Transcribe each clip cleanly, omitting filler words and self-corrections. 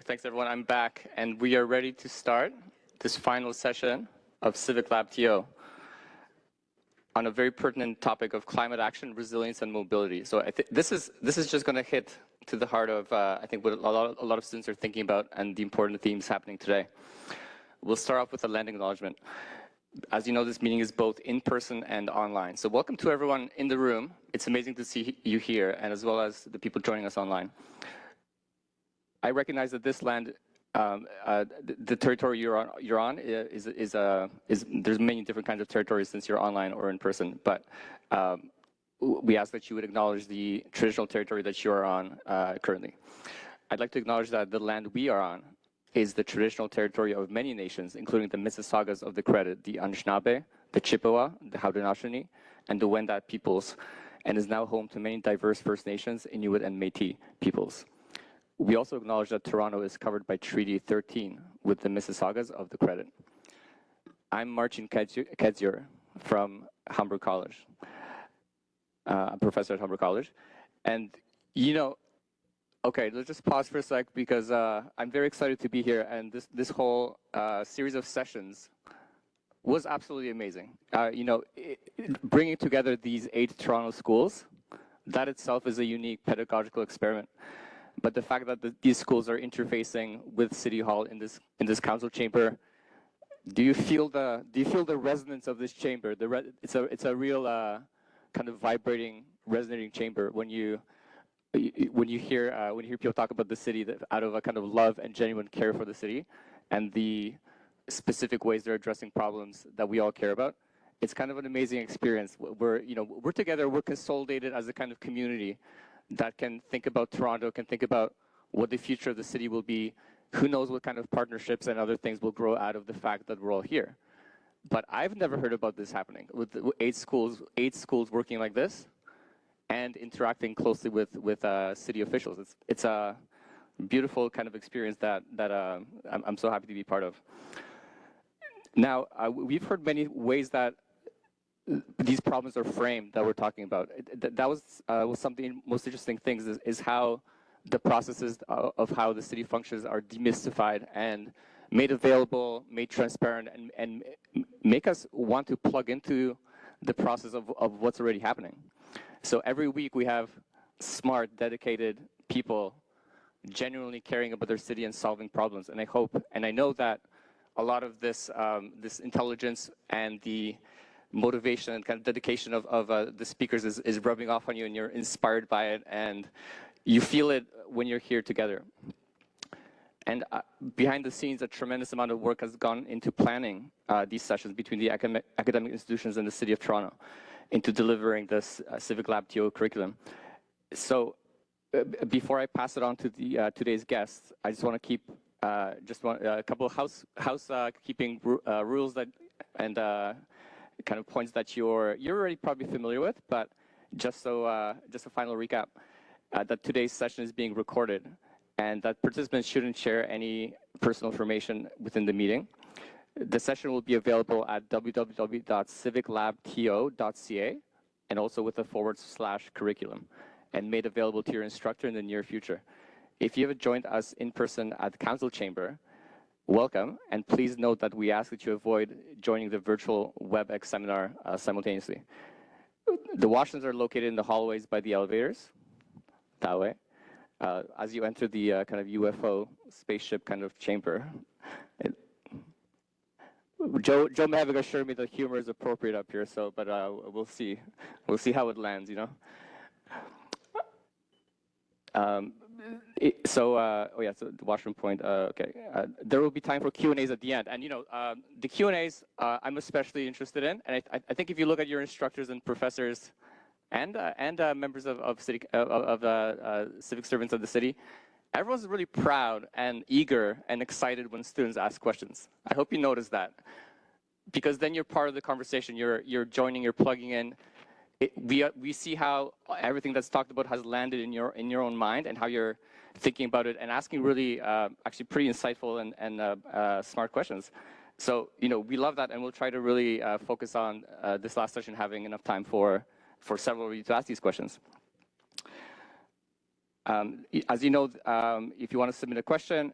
Thanks, everyone. I'm back, and we are ready to start this final session of CivicLabTO on a very pertinent topic of climate action, resilience, and mobility. So I think this is just going to hit to the heart of I think what a lot of students are thinking about and the important themes happening today. We'll start off with a land acknowledgement. As you know, this meeting is both in person and online. So welcome to everyone in the room. It's amazing to see you here, and as well as the people joining us online. I recognize that this land, the territory you're on is there's many different kinds of territories since you're online or in person, but we ask that you would acknowledge the traditional territory that you are on currently. I'd like to acknowledge that the land we are on is the traditional territory of many nations, including the Mississaugas of the Credit, the Anishinaabe, the Chippewa, the Haudenosaunee, and the Wendat peoples, and is now home to many diverse First Nations, Inuit, and Métis peoples. We also acknowledge that Toronto is covered by Treaty 13 with the Mississaugas of the Credit. I'm Marcin Kedzior from Humber College. I'm a professor at Humber College. And, you know, okay, let's just pause for a sec because I'm very excited to be here. And this whole series of sessions was absolutely amazing. You know, bringing together these 8 Toronto schools, that itself is a unique pedagogical experiment. But the fact that these schools are interfacing with City Hall in this council chamber, do you feel the resonance of this chamber? It's a real kind of vibrating, resonating chamber when you hear people talk about the city out of a kind of love and genuine care for the city, and the specific ways they're addressing problems that we all care about. It's kind of an amazing experience. We're together, we're consolidated as a kind of community that can think about Toronto, can think about what the future of the city will be. Who knows what kind of partnerships and other things will grow out of the fact that we're all here. But I've never heard about this happening with 8 schools working like this and interacting closely with city officials. It's a beautiful kind of experience that I'm so happy to be part of. Now, we've heard many ways that these problems are framed that we're talking about. That was something, most interesting things is how the processes of how the city functions are demystified and made available, made transparent, and make us want to plug into the process of what's already happening. So every week we have smart, dedicated people genuinely caring about their city and solving problems. And I hope, and I know that a lot of this intelligence and the motivation and kind of dedication of the speakers is rubbing off on you, and you're inspired by it, and you feel it when you're here together. And behind the scenes, a tremendous amount of work has gone into planning these sessions between the academic institutions and the City of Toronto into delivering this CivicLabTO curriculum. So before I pass it on to the today's guests, I just want to keep a couple of housekeeping rules that and kind of points that you're already probably familiar with, but just a final recap, that today's session is being recorded and that participants shouldn't share any personal information within the meeting. The session will be available at www.civiclabto.ca and also with a /curriculum and made available to your instructor in the near future. If you haven't joined us in person at the council chamber, welcome, and please note that we ask that you avoid joining the virtual WebEx seminar simultaneously. The washrooms are located in the hallways by the elevators, that way. As you enter the kind of UFO spaceship kind of chamber. Joe Mavic assured me that humor is appropriate up here, so, but we'll see. We'll see how it lands, you know? So the washroom point, okay. There will be time for Q&As at the end. And, you know, the Q&As I'm especially interested in. And I think if you look at your instructors and professors and members of civic servants of the city, everyone's really proud and eager and excited when students ask questions. I hope you notice that. Because then you're part of the conversation. You're joining, you're plugging in. We see how everything that's talked about has landed in your own mind and how you're thinking about it and asking really actually pretty insightful and smart questions. So, you know, we love that, and we'll try to really focus on this last session having enough time for several of you to ask these questions. As you know, if you want to submit a question,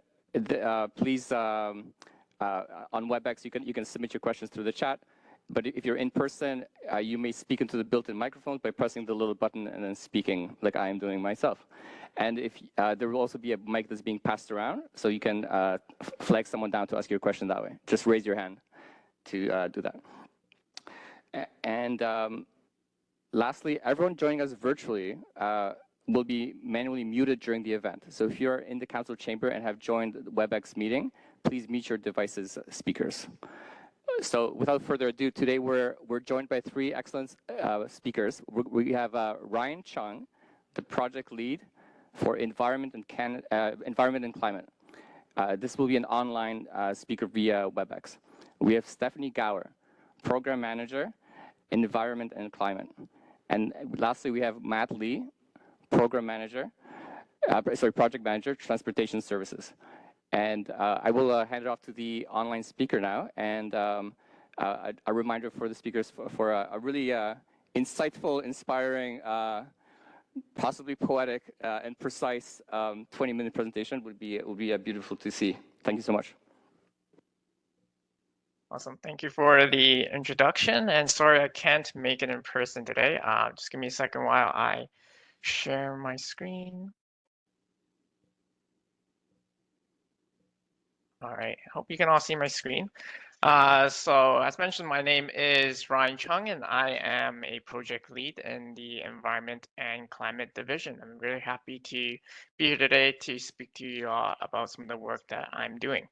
please, on WebEx, you can submit your questions through the chat. But if you're in person, you may speak into the built-in microphone by pressing the little button and then speaking like I am doing myself. And if there will also be a mic that's being passed around, so you can flag someone down to ask your question that way. Just raise your hand to do that. And lastly, everyone joining us virtually will be manually muted during the event. So if you're in the council chamber and have joined the WebEx meeting, please mute your device's speakers. So without further ado, today we're joined by three excellent speakers. We have Ryan Chung, the project lead for environment and climate. This will be an online speaker via WebEx. We have Stephanie Gower, program manager, environment and climate. And lastly, we have Matt Lee, program manager, project manager, transportation services. And I will hand it off to the online speaker now. And a reminder for the speakers for a really insightful, inspiring, possibly poetic and precise 20-minute presentation would be beautiful to see. Thank you so much. Awesome. Thank you for the introduction. And sorry, I can't make it in person today. Just give me a second while I share my screen. All right, hope you can all see my screen. So as mentioned, my name is Ryan Chung, and I am a project lead in the Environment and Climate Division. I'm really happy to be here today to speak to you about some of the work that I'm doing.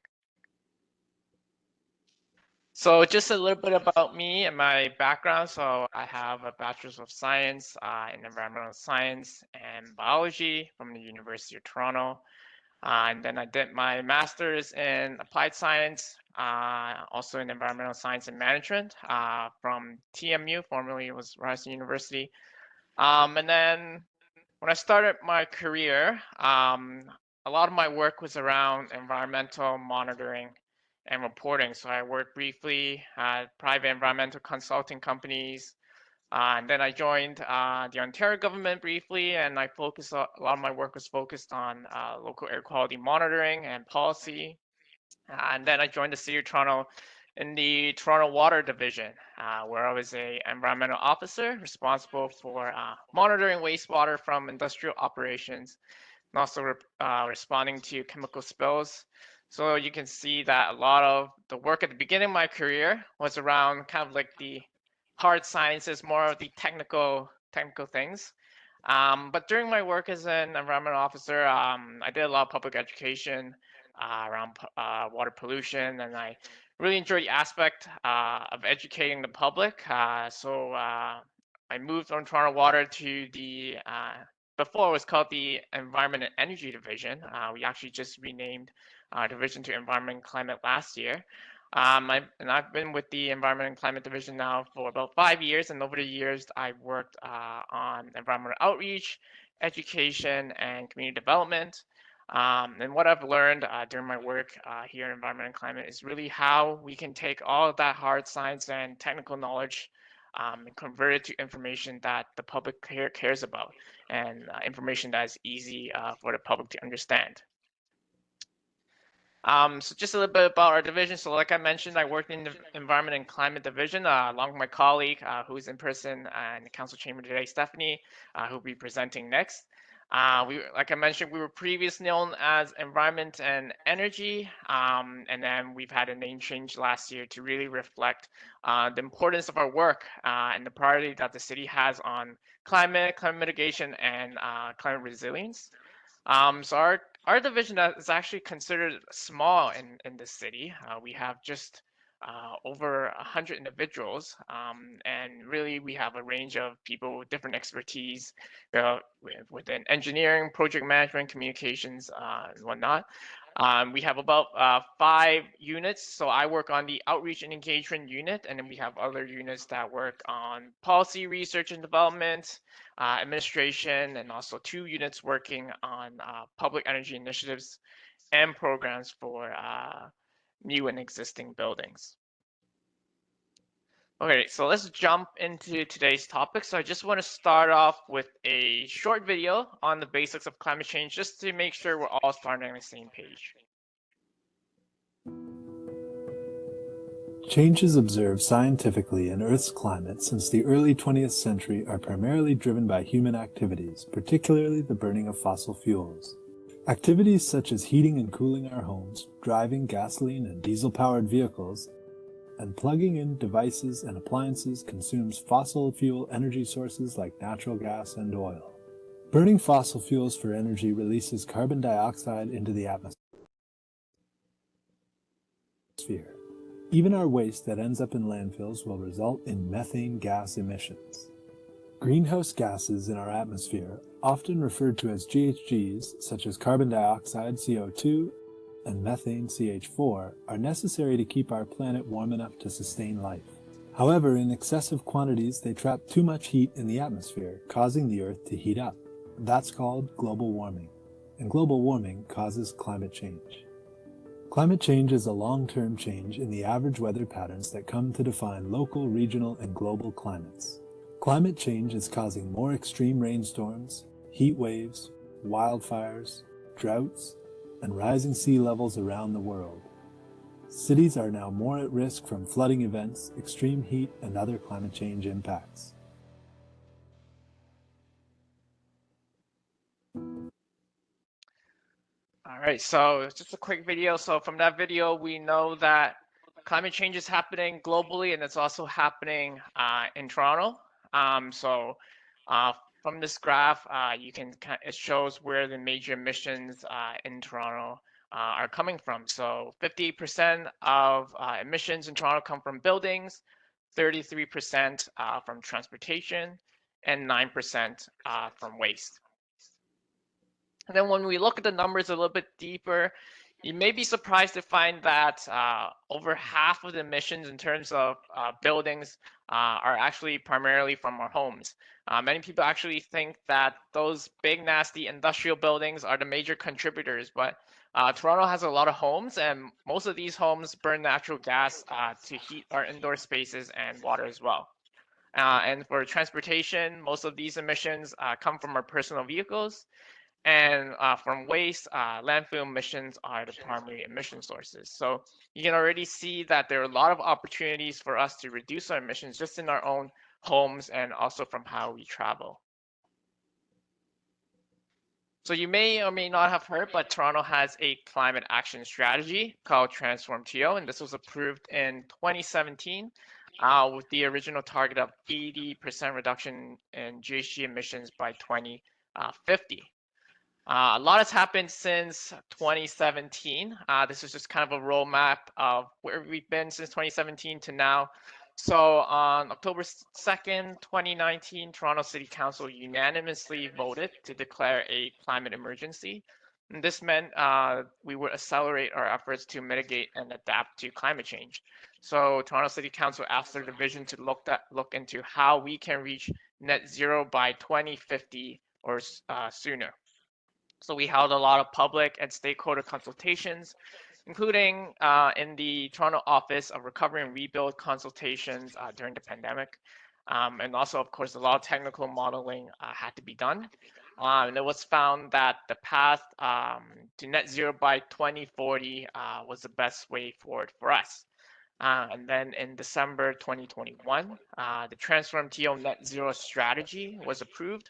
So just a little bit about me and my background. So I have a Bachelor's of Science in Environmental Science and Biology from the University of Toronto. And then I did my master's in applied science, also in environmental science and management from TMU, formerly it was Ryerson University. And then when I started my career, a lot of my work was around environmental monitoring and reporting. So I worked briefly at private environmental consulting companies, and then I joined the Ontario government briefly, and a lot of my work was focused on local air quality monitoring and policy. And then I joined the City of Toronto in the Toronto Water Division, where I was an environmental officer responsible for monitoring wastewater from industrial operations and also responding to chemical spills. So you can see that a lot of the work at the beginning of my career was around kind of like the hard sciences, more of the technical things. But during my work as an environmental officer, I did a lot of public education around water pollution, and I really enjoyed the aspect of educating the public. So I moved from Toronto Water to the before it was called the Environment and Energy Division. We actually just renamed our division to Environment and Climate last year. I've been with the Environment and Climate Division now for about 5 years, and over the years, I've worked on environmental outreach, education, and community development. And what I've learned during my work here in Environment and Climate is really how we can take all of that hard science and technical knowledge and convert it to information that the public cares about, and information that is easy for the public to understand. So just a little bit about our division. So like I mentioned, I worked in the Environment and Climate Division along with my colleague who's in person in the council chamber today, Stephanie, who'll be presenting next. Like I mentioned, we were previously known as Environment and Energy, and then we've had a name change last year to really reflect the importance of our work and the priority that the city has on climate mitigation, and climate resilience. So our division is actually considered small in the city. We have just over 100 individuals, and really we have a range of people with different expertise within engineering, project management, communications, and whatnot. We have about 5 units. So I work on the outreach and engagement unit, and then we have other units that work on policy research and development, administration, and also 2 units working on public energy initiatives and programs for new and existing buildings. Okay, so let's jump into today's topic. So I just want to start off with a short video on the basics of climate change, just to make sure we're all starting on the same page. Changes observed scientifically in Earth's climate since the early 20th century are primarily driven by human activities, particularly the burning of fossil fuels. Activities such as heating and cooling our homes, driving gasoline and diesel-powered vehicles, and plugging in devices and appliances consumes fossil fuel energy sources like natural gas and oil. Burning fossil fuels for energy releases carbon dioxide into the atmosphere. Even our waste that ends up in landfills will result in methane gas emissions. Greenhouse gases in our atmosphere, often referred to as GHGs, such as carbon dioxide CO2 and methane CH4, are necessary to keep our planet warm enough to sustain life. However, in excessive quantities, they trap too much heat in the atmosphere, causing the Earth to heat up. That's called global warming, and global warming causes climate change. Climate change is a long-term change in the average weather patterns that come to define local, regional, and global climates. Climate change is causing more extreme rainstorms, heat waves, wildfires, droughts, and rising sea levels around the world. Cities are now more at risk from flooding events, extreme heat, and other climate change impacts. All right, so just a quick video. So from that video, we know that climate change is happening globally, and it's also happening in Toronto. From this graph, it shows where the major emissions in Toronto are coming from. So 50% of emissions in Toronto come from buildings, 33% from transportation, and 9% from waste. And then when we look at the numbers a little bit deeper, you may be surprised to find that over half of the emissions in terms of buildings are actually primarily from our homes. Many people actually think that those big, nasty industrial buildings are the major contributors, but Toronto has a lot of homes, and most of these homes burn natural gas to heat our indoor spaces and water as well. And for transportation, most of these emissions come from our personal vehicles. And from waste, landfill emissions are the primary emission sources. So you can already see that there are a lot of opportunities for us to reduce our emissions just in our own homes and also from how we travel. So you may or may not have heard, but Toronto has a climate action strategy called CivicLabTO, and this was approved in 2017 with the original target of 80% reduction in GHG emissions by 2050. A lot has happened since 2017. This is just kind of a roadmap of where we've been since 2017 to now. So on October 2nd, 2019, Toronto City Council unanimously voted to declare a climate emergency. And this meant we would accelerate our efforts to mitigate and adapt to climate change. So Toronto City Council asked their division to look into how we can reach net zero by 2050 or sooner. So we held a lot of public and stakeholder consultations, including in the Toronto Office of Recovery and Rebuild consultations during the pandemic. And also, of course, a lot of technical modeling had to be done. And it was found that the path to net zero by 2040 was the best way forward for us. And then in December 2021, the CivicLabTO net zero strategy was approved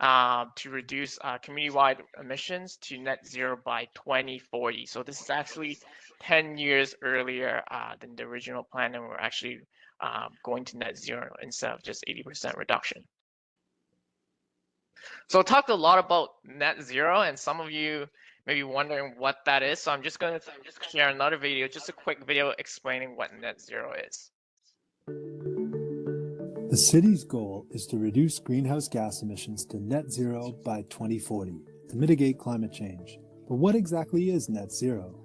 to reduce community-wide emissions to net zero by 2040. So this is actually 10 years earlier than the original plan, and we're actually going to net zero instead of just 80% reduction. So I talked a lot about net zero, and some of you may be wondering what that is. So I'm just going to share another video, just a quick video explaining what net zero is. The city's goal is to reduce greenhouse gas emissions to net zero by 2040 to mitigate climate change. But what exactly is net zero?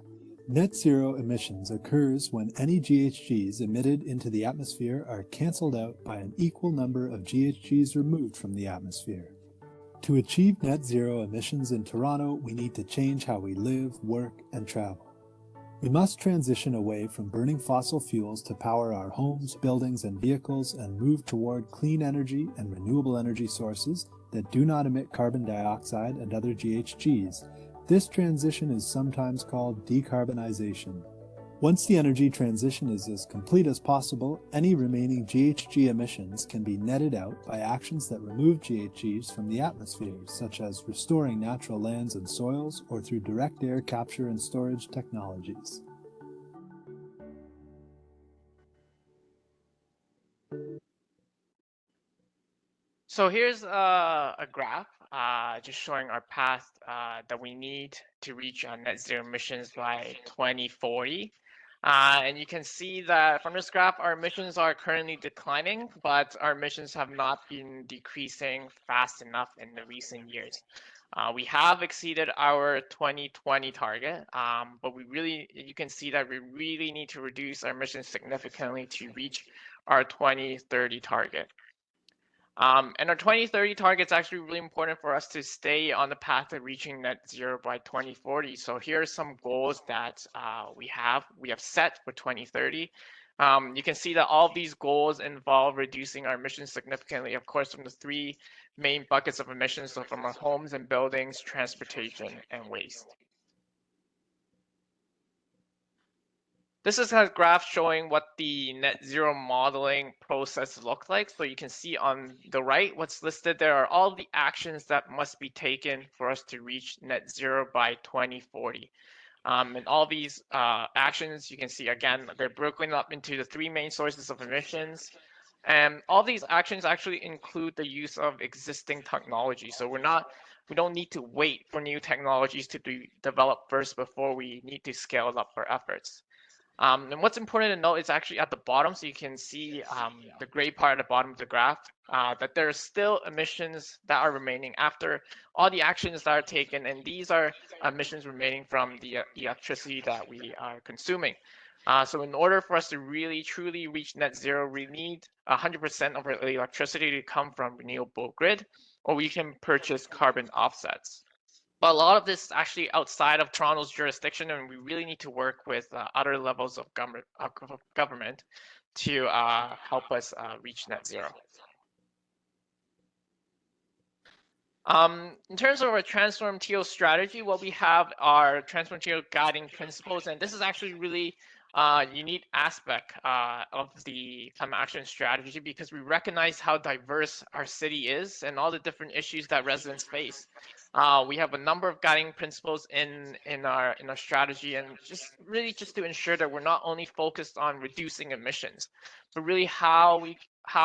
Net zero emissions occurs when any GHGs emitted into the atmosphere are cancelled out by an equal number of GHGs removed from the atmosphere. To achieve net zero emissions in Toronto, we need to change how we live, work, and travel. We must transition away from burning fossil fuels to power our homes, buildings, and vehicles and move toward clean energy and renewable energy sources that do not emit carbon dioxide and other GHGs. This transition is sometimes called decarbonization. Once the energy transition is as complete as possible, any remaining GHG emissions can be netted out by actions that remove GHGs from the atmosphere, such as restoring natural lands and soils or through direct air capture and storage technologies. So here's a graph just showing our path that we need to reach net zero emissions by 2040. And you can see that from this graph, our emissions are currently declining, but our emissions have not been decreasing fast enough in the recent years. We have exceeded our 2020 target, but you can see that we really need to reduce our emissions significantly to reach our 2030 target. And our 2030 target is actually really important for us to stay on the path of reaching net zero by 2040. So here are some goals that we have set for 2030. You can see that all of these goals involve reducing our emissions significantly, of course, from the three main buckets of emissions, so from our homes and buildings, transportation, and waste. This is a graph showing what the net zero modeling process looks like. So you can see on the right, what's listed there are all the actions that must be taken for us to reach net zero by 2040. And all these actions, you can see again, they're broken up into the three main sources of emissions. And all these actions actually include the use of existing technology. So we don't need to wait for new technologies to be developed first before we need to scale up our efforts. And what's important to note is actually at the bottom, so you can see the gray part at the bottom of the graph, that there are still emissions that are remaining after all the actions that are taken, and these are emissions remaining from the electricity that we are consuming. So in order for us to really truly reach net zero, we need 100% of our electricity to come from renewable grid, or we can purchase carbon offsets. But a lot of this is actually outside of Toronto's jurisdiction, and we really need to work with other levels of government to help us reach net zero. In terms of our TO strategy, what we have are TO guiding principles, and this is actually really unique aspect of the climate action strategy because we recognize how diverse our city is and all the different issues that residents face. We have a number of guiding principles in our strategy, and just to ensure that we're not only focused on reducing emissions, but really how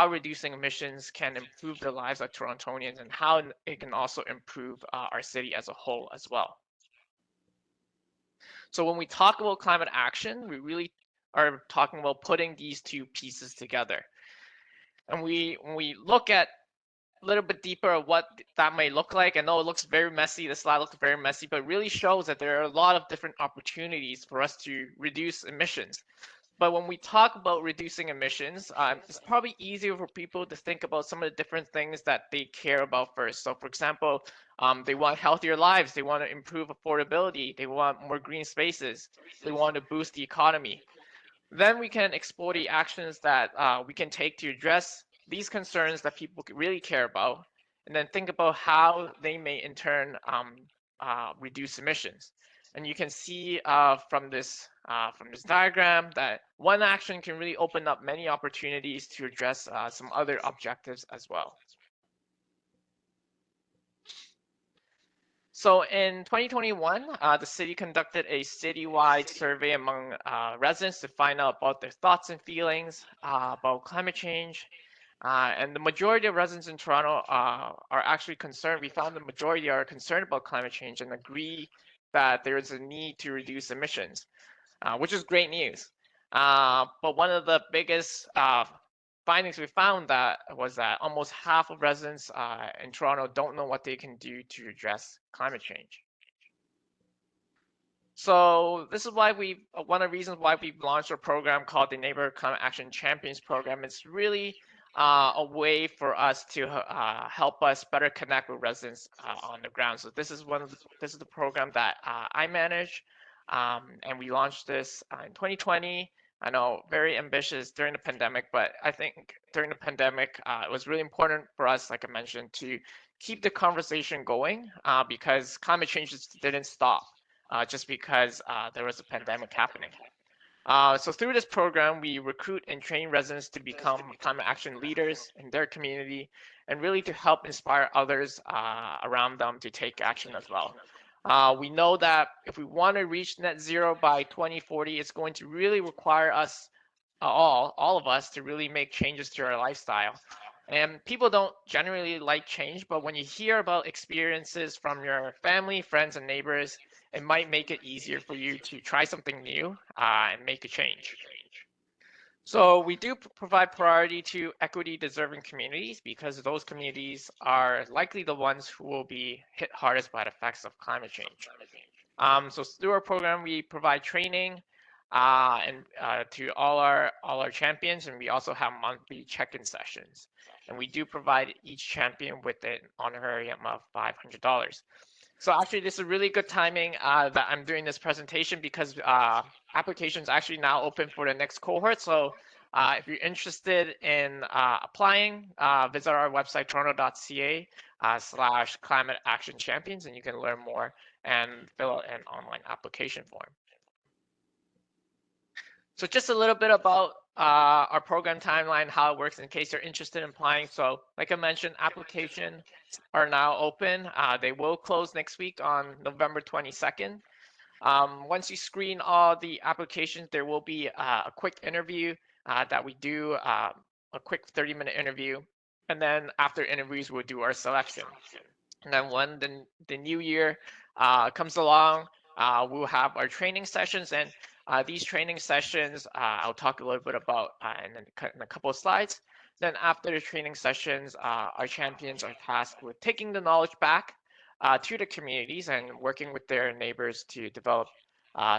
reducing emissions can improve the lives of Torontonians and how it can also improve our city as a whole as well. So when we talk about climate action, we really are talking about putting these two pieces together. And when we look at a little bit deeper of what that may look like, I know it looks very messy, the slide looks very messy, but it really shows that there are a lot of different opportunities for us to reduce emissions. But when we talk about reducing emissions, it's probably easier for people to think about some of the different things that they care about first. So for example, they want healthier lives, they want to improve affordability, they want more green spaces, they want to boost the economy. Then we can explore the actions that we can take to address these concerns that people really care about, and then think about how they may in turn reduce emissions. And you can see from this diagram that one action can really open up many opportunities to address some other objectives as well. So in 2021, the city conducted a citywide survey among residents to find out about their thoughts and feelings about climate change. And the majority of residents in Toronto are actually concerned. We found the majority are concerned about climate change and agree that there is a need to reduce emissions, which is great news. But one of the biggest findings we found was that almost half of residents in Toronto don't know what they can do to address climate change. So this is why one of the reasons why we've launched a program called the Neighborhood Climate Action Champions Program. It's really a way for us to help us better connect with residents on the ground. So this is the program that I manage, and we launched this in 2020. I know, very ambitious during the pandemic, but I think during the pandemic, it was really important for us, like I mentioned, to keep the conversation going because climate change just didn't stop just because there was a pandemic happening. So through this program, we recruit and train residents to become climate action leaders in their community and really to help inspire others around them to take action as well. We know that if we want to reach net zero by 2040, it's going to really require us all of us to really make changes to our lifestyle. And people don't generally like change, but when you hear about experiences from your family, friends, and neighbors, it might make it easier for you to try something new and make a change. So we do provide priority to equity deserving communities because those communities are likely the ones who will be hit hardest by the effects of climate change. So through our program, we provide training and to all our champions, and we also have monthly check-in sessions. And we do provide each champion with an honorarium of $500. So actually, this is really good timing that I'm doing this presentation because applications actually now open for the next cohort. So if you're interested in applying, visit our website, toronto.ca/climate action champions, and you can learn more and fill out an online application form. So just a little bit about our program timeline, how it works in case you're interested in applying. So like I mentioned, applications are now open. They will close next week on November 22nd. Once you screen all the applications, there will be a quick interview that we do, a quick 30-minute interview. And then after interviews, we'll do our selection. And then when the new year comes along, we'll have our training sessions. And these training sessions, I'll talk a little bit about in a couple of slides. Then after the training sessions, our champions are tasked with taking the knowledge back to the communities and working with their neighbors to develop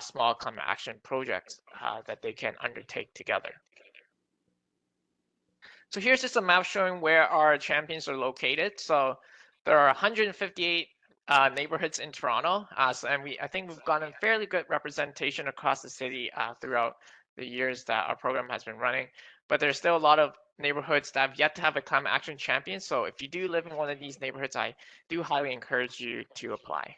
small climate action projects that they can undertake together. So here's just a map showing where our champions are located. So there are 158 neighborhoods in Toronto, and I think we've gotten fairly good representation across the city throughout the years that our program has been running. But there's still a lot of neighborhoods that have yet to have a climate action champion. So if you do live in one of these neighborhoods, I do highly encourage you to apply.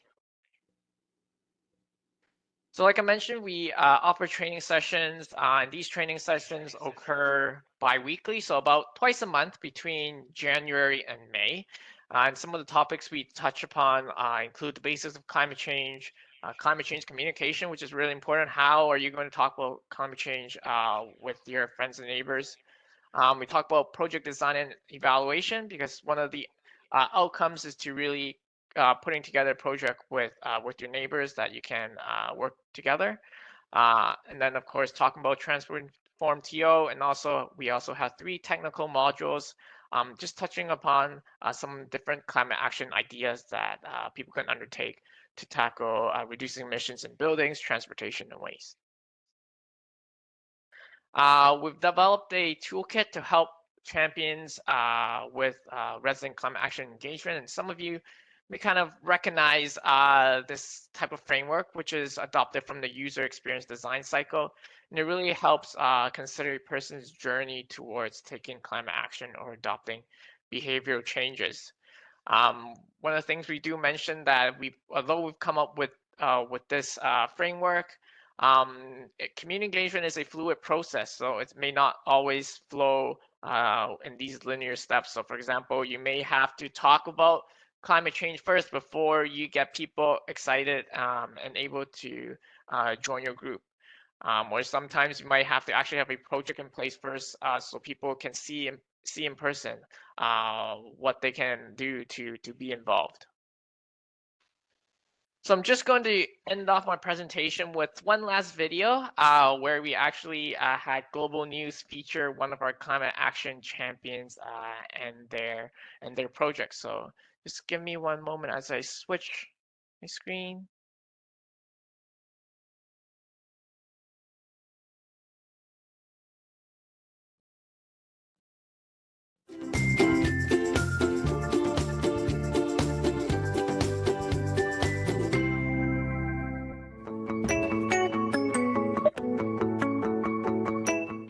So like I mentioned, we offer training sessions, and these training sessions occur bi-weekly, so about twice a month between January and May. And some of the topics we touch upon include the basis of climate change communication, which is really important. How are you going to talk about climate change with your friends and neighbors? We talk about project design and evaluation because one of the outcomes is to really putting together a project with your neighbors that you can work together. And then of course talking about transform TO, and also we also have 3 technical modules just touching upon some different climate action ideas that people can undertake to tackle reducing emissions in buildings, transportation, and waste. We've developed a toolkit to help champions with resident climate action engagement, and some of you may kind of recognize this type of framework, which is adopted from the user experience design cycle, and it really helps consider a person's journey towards taking climate action or adopting behavioral changes. One of the things we do mention that although we've come up with this framework, communication is a fluid process, so it may not always flow in these linear steps. So for example, you may have to talk about climate change first before you get people excited and able to join your group. Or sometimes you might have to actually have a project in place first so people can see in person what they can do to be involved. So I'm just going to end off my presentation with one last video where we actually had Global News feature one of our climate action champions and their project. So just give me one moment as I switch my screen.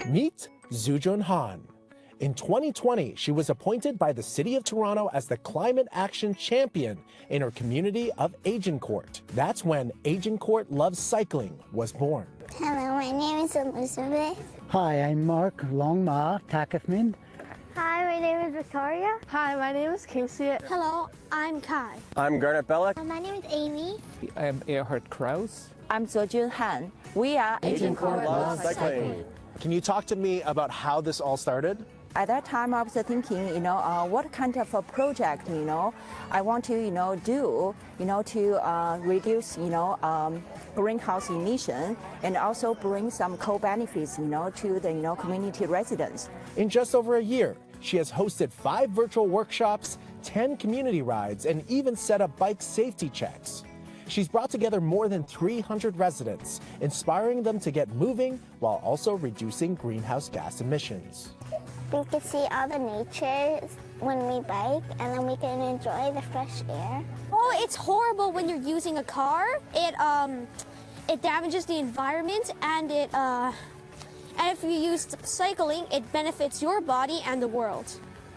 Meet Zujun Han. In 2020, she was appointed by the City of Toronto as the Climate Action Champion in her community of Agincourt. That's when Agincourt Loves Cycling was born. Hello, my name is Elizabeth. Hi, I'm Mark Longma Takafman. Hi, my name is Victoria. Hi, my name is Casey. Hello, I'm Kai. I'm Garnet Bellick. My name is Amy. I am Erhard Kraus. I'm Zejun Han. We are Agincourt Loves Cycling. Can you talk to me about how this all started? At that time, I was thinking, what kind of a project, I want to, do, to reduce, greenhouse emission and also bring some co-benefits, to the, community residents. In just over a year, she has hosted 5 virtual workshops, 10 community rides, and even set up bike safety checks. She's brought together more than 300 residents, inspiring them to get moving while also reducing greenhouse gas emissions. We can see all the nature when we bike, and then we can enjoy the fresh air. Oh, it's horrible when you're using a car. It damages the environment, and and if you use cycling, it benefits your body and the world.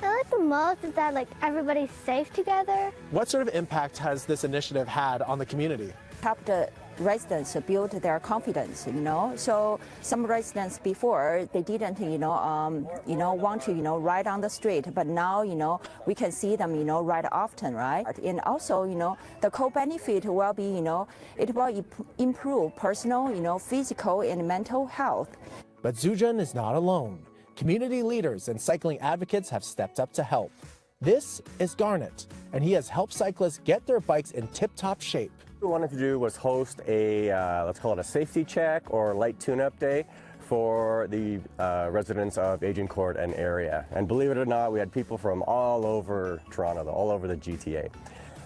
I like the most is that everybody's safe together. What sort of impact has this initiative had on the community? Help the residents build their confidence, So some residents before, they didn't, want to, ride on the street, but now, we can see them, ride often, right? And also, the co-benefit will be, it will improve personal, physical and mental health. But Zujun is not alone. Community leaders and cycling advocates have stepped up to help. This is Garnet, and he has helped cyclists get their bikes in tip-top shape. What we wanted to do was host a, let's call it a safety check or light tune-up day for the residents of Agincourt and area. And believe it or not, we had people from all over Toronto, all over the GTA.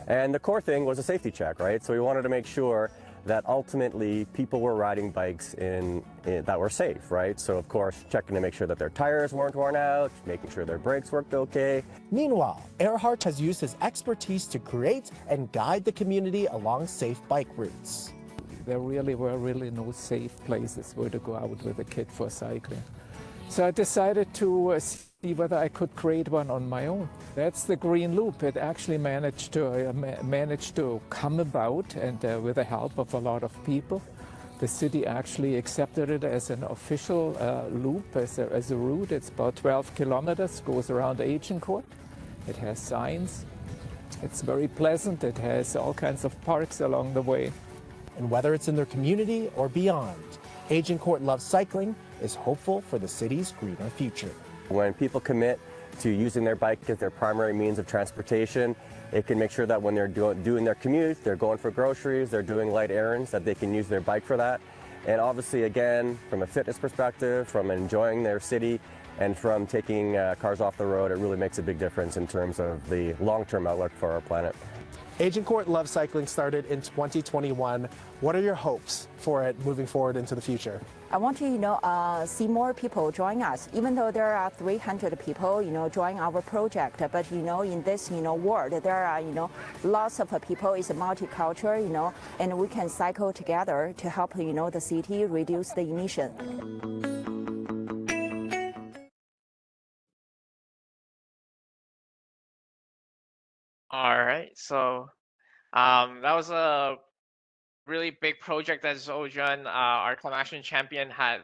And the core thing was a safety check, right? So we wanted to make sure that ultimately people were riding bikes that were safe, right? So of course, checking to make sure that their tires weren't worn out, making sure their brakes worked okay. Meanwhile, Erhard has used his expertise to create and guide the community along safe bike routes. There really were no safe places where to go out with a kid for cycling. So I decided to see whether I could create one on my own. That's the Green Loop. It actually managed to come about, and with the help of a lot of people. The city actually accepted it as an official loop, as a route. It's about 12 kilometers, goes around Agincourt. It has signs. It's very pleasant. It has all kinds of parks along the way. And whether it's in their community or beyond, Agincourt Loves Cycling is hopeful for the city's greener future. When people commit to using their bike as their primary means of transportation, it can make sure that when they're doing their commute, they're going for groceries, they're doing light errands, that they can use their bike for that. And obviously, again, from a fitness perspective, from enjoying their city, and from taking cars off the road, it really makes a big difference in terms of the long-term outlook for our planet. Agincourt Loves Cycling started in 2021. What are your hopes for it moving forward into the future? I want to, see more people join us, even though there are 300 people, join our project. But, in this, world, there are, lots of people. It's multicultural, and we can cycle together to help, the city reduce the emission. All right, so that was a really big project that Zojun, our climate action champion, had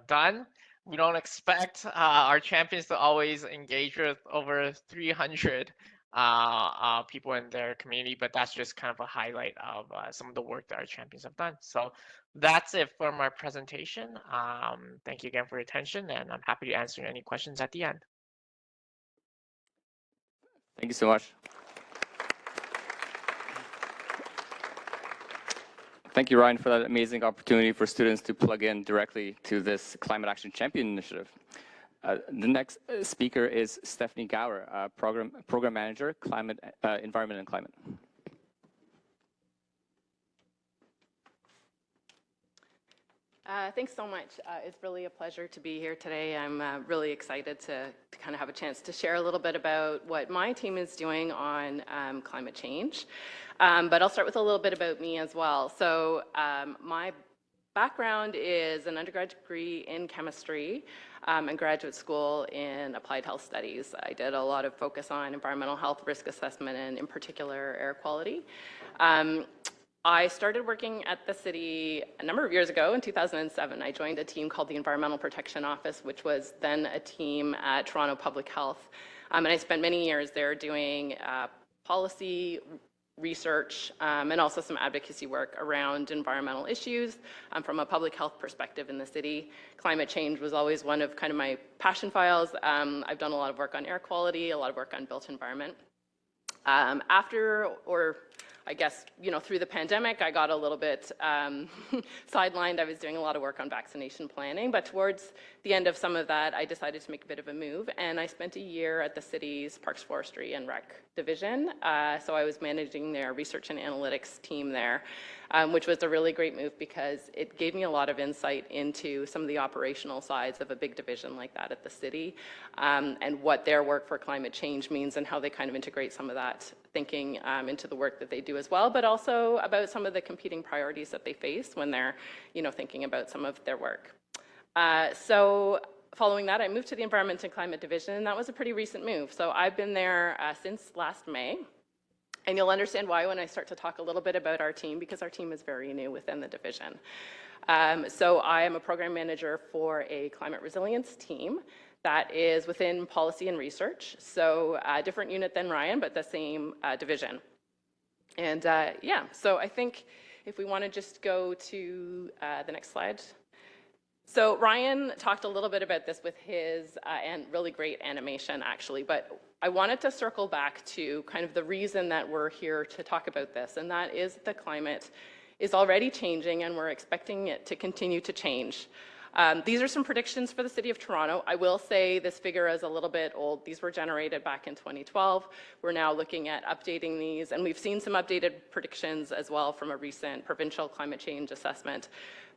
done. We don't expect our champions to always engage with over 300 people in their community, but that's just kind of a highlight of some of the work that our champions have done. So that's it for my presentation. Thank you again for your attention, and I'm happy to answer any questions at the end. Thank you so much. Thank you, Ryan, for that amazing opportunity for students to plug in directly to this Climate Action Champion initiative. The next speaker is Stephanie Gower, Program Manager, Climate, Environment and Climate. Thanks so much. It's really a pleasure to be here today. I'm really excited to kind of have a chance to share a little bit about what my team is doing on climate change. But I'll start with a little bit about me as well. So my background is an undergraduate degree in chemistry and graduate school in applied health studies. I did a lot of focus on environmental health risk assessment and in particular air quality. I started working at the city a number of years ago. In 2007, I joined a team called the Environmental Protection Office, which was then a team at Toronto Public Health. And I spent many years there doing policy, research, and also some advocacy work around environmental issues from a public health perspective in the city. Climate change was always one of kind of my passion files. I've done a lot of work on air quality, a lot of work on built environment. I guess, through the pandemic, I got a little bit sidelined. I was doing a lot of work on vaccination planning, but towards the end of some of that, I decided to make a bit of a move, and I spent a year at the city's Parks, Forestry, and Rec division. So I was managing their research and analytics team there, which was a really great move because it gave me a lot of insight into some of the operational sides of a big division like that at the city, and what their work for climate change means and how they kind of integrate some of that thinking into the work that they do as well, but also about some of the competing priorities that they face when they're, thinking about some of their work. So following that, I moved to the Environment and Climate Division, and that was a pretty recent move. So I've been there since last May, and you'll understand why when I start to talk a little bit about our team, because our team is very new within the division. So I am a program manager for a climate resilience team that is within policy and research. So a different unit than Ryan, but the same division. And so I think if we want to just go to the next slide. So Ryan talked a little bit about this with his and really great animation actually, but I wanted to circle back to kind of the reason that we're here to talk about this, and that is the climate is already changing and we're expecting it to continue to change. These are some predictions for the City of Toronto. I will say this figure is a little bit old. These were generated back in 2012. We're now looking at updating these, and we've seen some updated predictions as well from a recent provincial climate change assessment.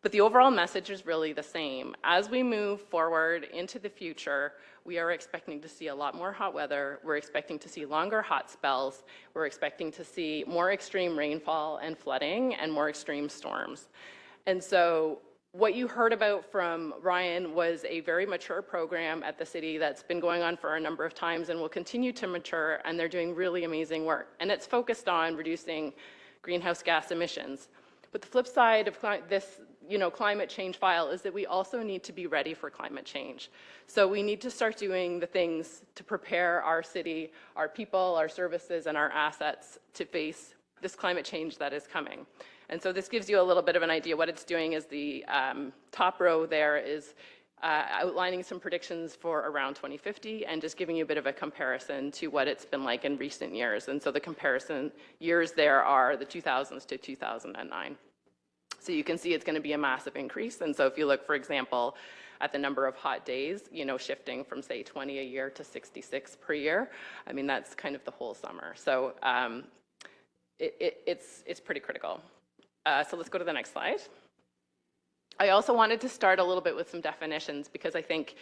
But the overall message is really the same. As we move forward into the future, we are expecting to see a lot more hot weather. We're expecting to see longer hot spells. We're expecting to see more extreme rainfall and flooding and more extreme storms. And so what you heard about from Ryan was a very mature program at the city that's been going on for a number of times and will continue to mature, and they're doing really amazing work. And it's focused on reducing greenhouse gas emissions. But the flip side of this climate change file is that we also need to be ready for climate change. So we need to start doing the things to prepare our city, our people, our services, and our assets to face this climate change that is coming. And so this gives you a little bit of an idea. What it's doing is the top row there is outlining some predictions for around 2050 and just giving you a bit of a comparison to what it's been like in recent years. And so the comparison years there are the 2000s to 2009. So you can see it's going to be a massive increase. And so if you look, for example, at the number of hot days, shifting from say 20 a year to 66 per year, I mean, that's kind of the whole summer. So it's pretty critical. So let's go to the next slide. I also wanted to start a little bit with some definitions because I think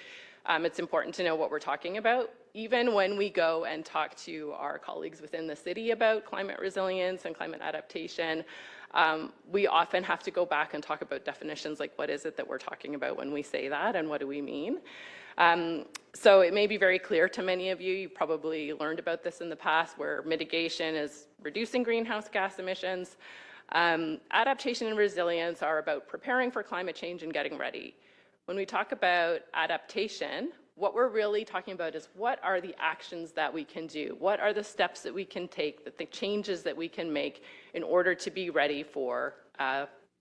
it's important to know what we're talking about. Even when we go and talk to our colleagues within the city about climate resilience and climate adaptation, we often have to go back and talk about definitions like what is it that we're talking about when we say that and what do we mean. So it may be very clear to many of you, you've probably learned about this in the past, where mitigation is reducing greenhouse gas emissions. Adaptation and resilience are about preparing for climate change and getting ready. When we talk about adaptation, what we're really talking about is what are the actions that we can do? What are the steps that we can take, the changes that we can make in order to be ready for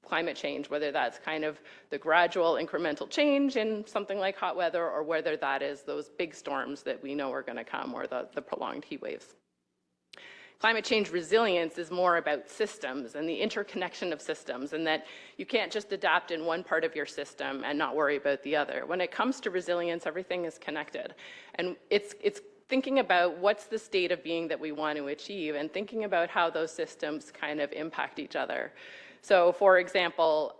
climate change, whether that's kind of the gradual incremental change in something like hot weather, or whether that is those big storms that we know are going to come, or the prolonged heat waves. Climate change resilience is more about systems and the interconnection of systems, and that you can't just adapt in one part of your system and not worry about the other. When it comes to resilience, everything is connected. And it's thinking about what's the state of being that we want to achieve and thinking about how those systems kind of impact each other. So for example,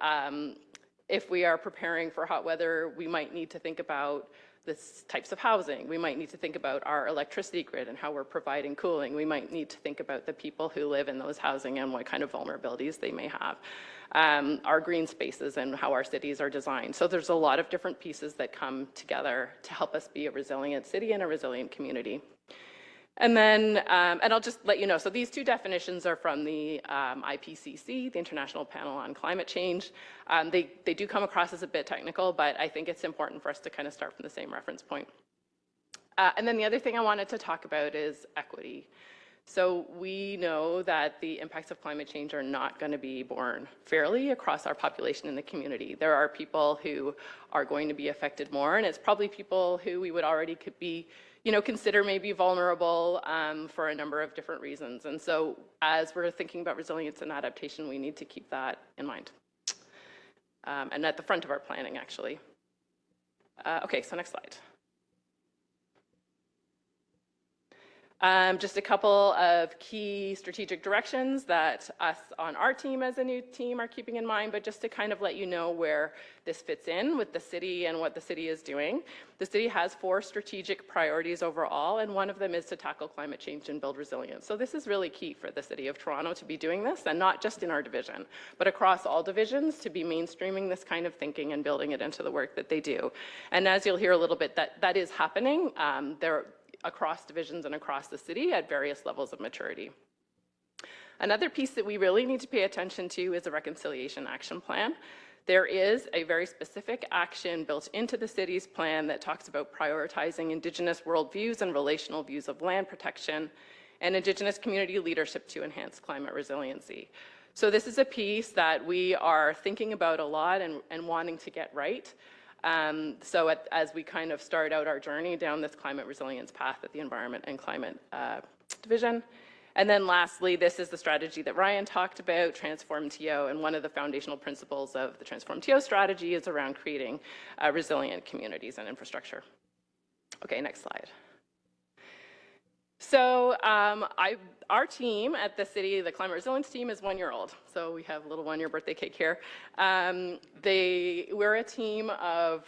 if we are preparing for hot weather, we might need to think about the types of housing. We might need to think about our electricity grid and how we're providing cooling. We might need to think about the people who live in those housing and what kind of vulnerabilities they may have. Our green spaces and how our cities are designed. So there's a lot of different pieces that come together to help us be a resilient city and a resilient community. And then, and I'll just let you know, so these two definitions are from the IPCC, the International Panel on Climate Change. They do come across as a bit technical, but I think it's important for us to kind of start from the same reference point. And then the other thing I wanted to talk about is equity. So we know that the impacts of climate change are not going to be borne fairly across our population in the community. There are people who are going to be affected more, and it's probably people who we would already could be, consider maybe vulnerable for a number of different reasons. And so as we're thinking about resilience and adaptation, we need to keep that in mind. And at the front of our planning, actually. Okay, so next slide. Just a couple of key strategic directions that us on our team as a new team are keeping in mind, but just to kind of let you know where this fits in with the city and what the city is doing. The city has 4 strategic priorities overall, and one of them is to tackle climate change and build resilience. So this is really key for the City of Toronto to be doing this, and not just in our division, but across all divisions to be mainstreaming this kind of thinking and building it into the work that they do. And as you'll hear a little bit, that is happening. Across divisions and across the city at various levels of maturity. Another piece that we really need to pay attention to is a reconciliation action plan. There is a very specific action built into the city's plan that talks about prioritizing Indigenous worldviews and relational views of land protection and Indigenous community leadership to enhance climate resiliency. So this is a piece that we are thinking about a lot and wanting to get right. As we kind of start out our journey down this climate resilience path at the Environment and Climate Division. And then lastly, this is the strategy that Ryan talked about, TransformTO, and one of the foundational principles of the TransformTO strategy is around creating resilient communities and infrastructure. Okay, next slide. So our team at the city, the climate resilience team, is 1 year old. So we have a little 1-year birthday cake here. We're a team of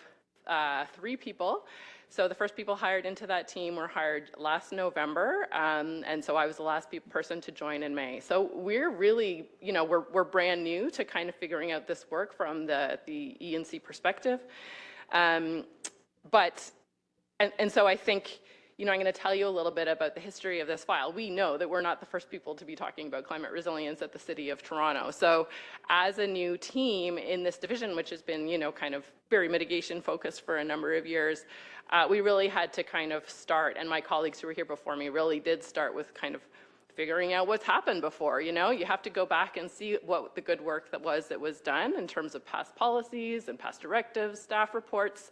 3 people. So the first people hired into that team were hired last November. And so I was the last person to join in May. So we're really, we're brand new to kind of figuring out this work from the E&C perspective. So I think, I'm going to tell you a little bit about the history of this file. We know that we're not the first people to be talking about climate resilience at the City of Toronto. So as a new team in this division, which has been, kind of very mitigation focused for a number of years, we really had to kind of start, and my colleagues who were here before me really did start with kind of figuring out what's happened before. You have to go back and see what the good work that was done in terms of past policies and past directives, staff reports,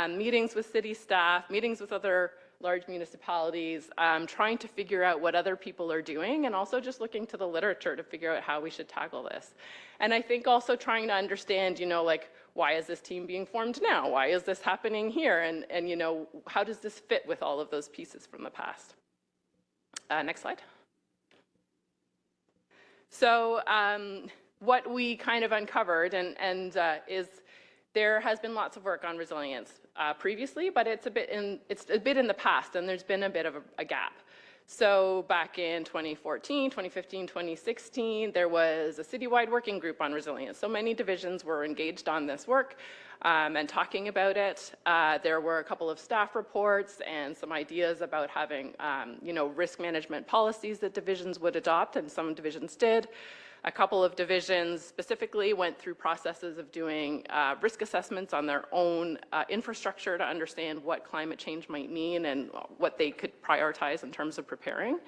meetings with city staff, meetings with other large municipalities, trying to figure out what other people are doing, and also just looking to the literature to figure out how we should tackle this. And I think also trying to understand, why is this team being formed now? Why is this happening here? And how does this fit with all of those pieces from the past? Next slide. So what we kind of uncovered is there has been lots of work on resilience previously, but it's a bit in the past, and there's been a bit of a gap. So back in 2014, 2015, 2016, there was a citywide working group on resilience. So many divisions were engaged on this work and talking about it. There were a couple of staff reports and some ideas about having, risk management policies that divisions would adopt, and some divisions did. A couple of divisions specifically went through processes of doing risk assessments on their own infrastructure to understand what climate change might mean and what they could prioritize in terms of preparing.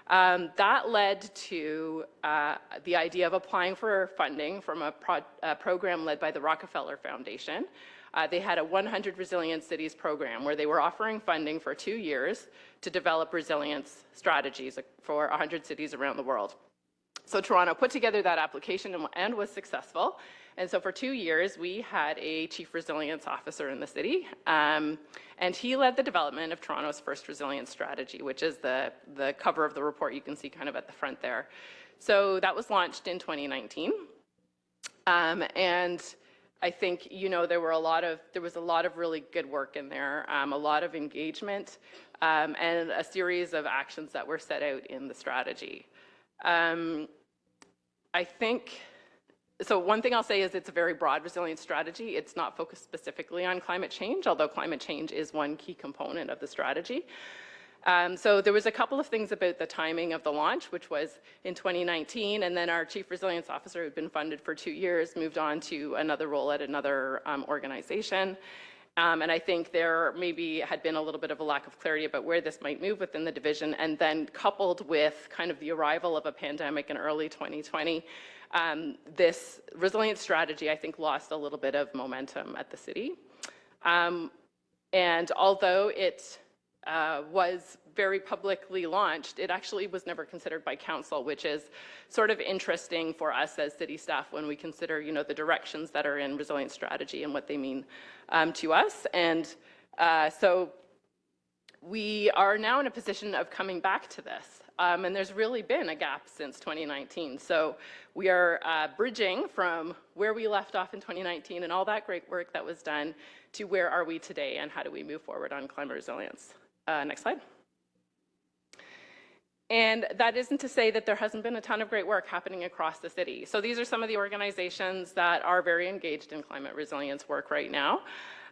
That led to the idea of applying for funding from a program led by the Rockefeller Foundation. They had a 100 Resilient Cities program where they were offering funding for 2 years to develop resilience strategies for 100 cities around the world. So Toronto put together that application and was successful. And so for 2 years, we had a chief resilience officer in the city, and he led the development of Toronto's first resilience strategy, which is the cover of the report you can see kind of at the front there. So that was launched in 2019. And I think, there was a lot of really good work in there, a lot of engagement, and a series of actions that were set out in the strategy. I think, so one thing I'll say is it's a very broad resilience strategy. It's not focused specifically on climate change, although climate change is one key component of the strategy. So there was a couple of things about the timing of the launch, which was in 2019, and then our Chief Resilience Officer, who'd been funded for 2 years, moved on to another role at another organization. And I think there maybe had been a little bit of a lack of clarity about where this might move within the division, and then coupled with kind of the arrival of a pandemic in early 2020, this resilience strategy, I think, lost a little bit of momentum at the city. And although it was very publicly launched, it actually was never considered by council, which is sort of interesting for us as city staff when we consider, you know, the directions that are in resilience strategy and what they mean to us. And so we are now in a position of coming back to this. And there's really been a gap since 2019. So we are bridging from where we left off in 2019 and all that great work that was done to where are we today and how do we move forward on climate resilience. Next slide. And that isn't to say that there hasn't been a ton of great work happening across the city. So these are some of the organizations that are very engaged in climate resilience work right now.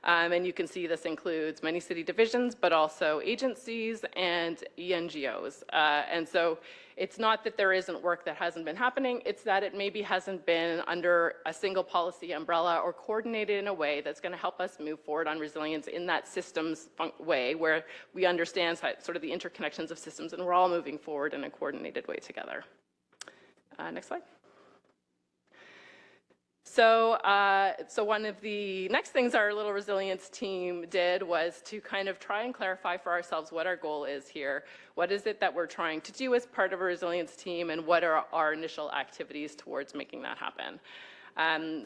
And you can see this includes many city divisions, but also agencies and ENGOs. And so it's not that there isn't work that hasn't been happening, it's that it maybe hasn't been under a single policy umbrella or coordinated in a way that's going to help us move forward on resilience in that systems way where we understand sort of the interconnections of systems and we're all moving forward in a coordinated way together. Next slide. So, so one of the next things our little resilience team did was to kind of try and clarify for ourselves what our goal is here. What is it that we're trying to do as part of a resilience team, and what are our initial activities towards making that happen?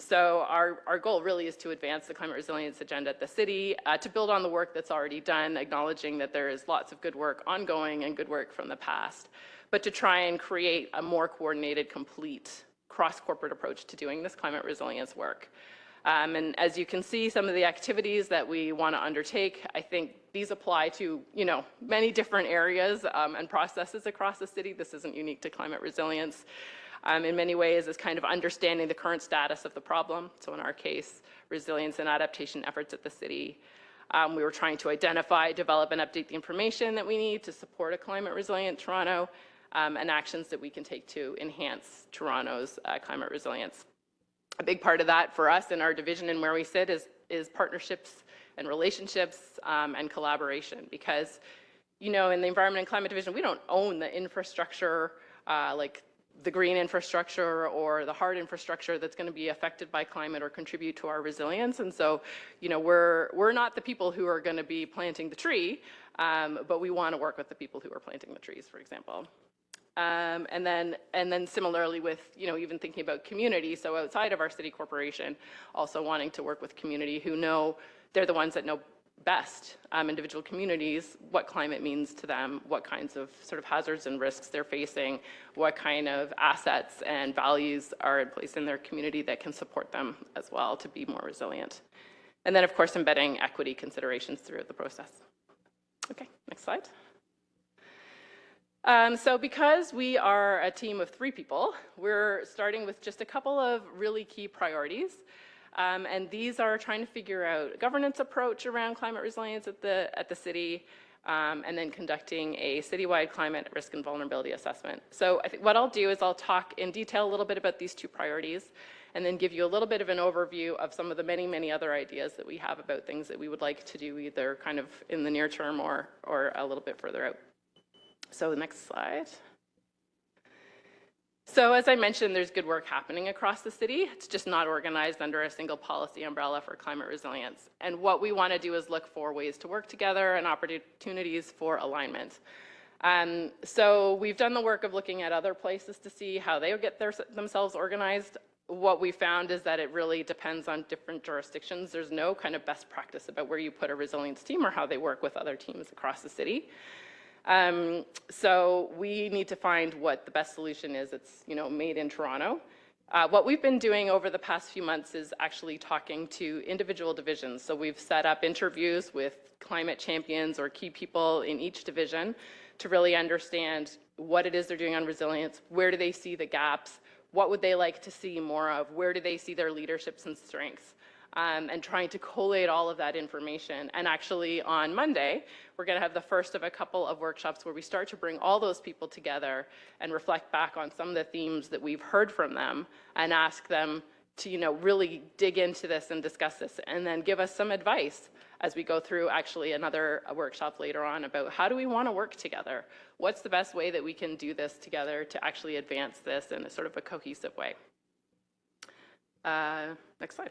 So our goal really is to advance the climate resilience agenda at the city, to build on the work that's already done, acknowledging that there is lots of good work ongoing and good work from the past, but to try and create a more coordinated, complete, cross-corporate approach to doing this climate resilience work. And as you can see, some of the activities that we want to undertake, I think these apply to, you know, many different areas and processes across the city. This isn't unique to climate resilience. In many ways is kind of understanding the current status of the problem. So in our case, resilience and adaptation efforts at the city. We were trying to identify, develop, and update the information that we need to support a climate resilient Toronto, and actions that we can take to enhance Toronto's climate resilience. A big part of that for us in our division and where we sit is partnerships and relationships and collaboration, because, you know, in the Environment and Climate Division, we don't own the infrastructure, like the green infrastructure or the hard infrastructure that's going to be affected by climate or contribute to our resilience. And so, you know, we're not the people who are going to be planting the tree, but we want to work with the people who are planting the trees, for example. And then similarly with, you know, even thinking about community, so outside of our city corporation, also wanting to work with community who know, they're the ones that know best, individual communities, what climate means to them, what kinds of sort of hazards and risks they're facing, what kind of assets and values are in place in their community that can support them as well to be more resilient. And then of course embedding equity considerations throughout the process. Okay, next slide. So because we are a team of 3 people, we're starting with just a couple of really key priorities. And these are trying to figure out a governance approach around climate resilience at the city, and then conducting a citywide climate risk and vulnerability assessment. So I think what I'll do is I'll talk in detail a little bit about these 2 priorities, and then give you a little bit of an overview of some of the many, many other ideas that we have about things that we would like to do either kind of in the near term or a little bit further out. So the next slide. So as I mentioned, there's good work happening across the city. It's just not organized under a single policy umbrella for climate resilience. And what we want to do is look for ways to work together and opportunities for alignment. So we've done the work of looking at other places to see how they would get themselves organized. What we found is that it really depends on different jurisdictions. There's no kind of best practice about where you put a resilience team or how they work with other teams across the city. So we need to find what the best solution is. It's, you know, made in Toronto. What we've been doing over the past few months is actually talking to individual divisions. So we've set up interviews with climate champions or key people in each division to really understand what it is they're doing on resilience, where do they see the gaps, what would they like to see more of, where do they see their leaderships and strengths, and trying to collate all of that information. And actually on Monday, we're going to have the first of a couple of workshops where we start to bring all those people together and reflect back on some of the themes that we've heard from them and ask them to, really dig into this and discuss this and then give us some advice as we go through actually another workshop later on about how do we want to work together? What's the best way that we can do this together to actually advance this in a sort of a cohesive way? Next slide.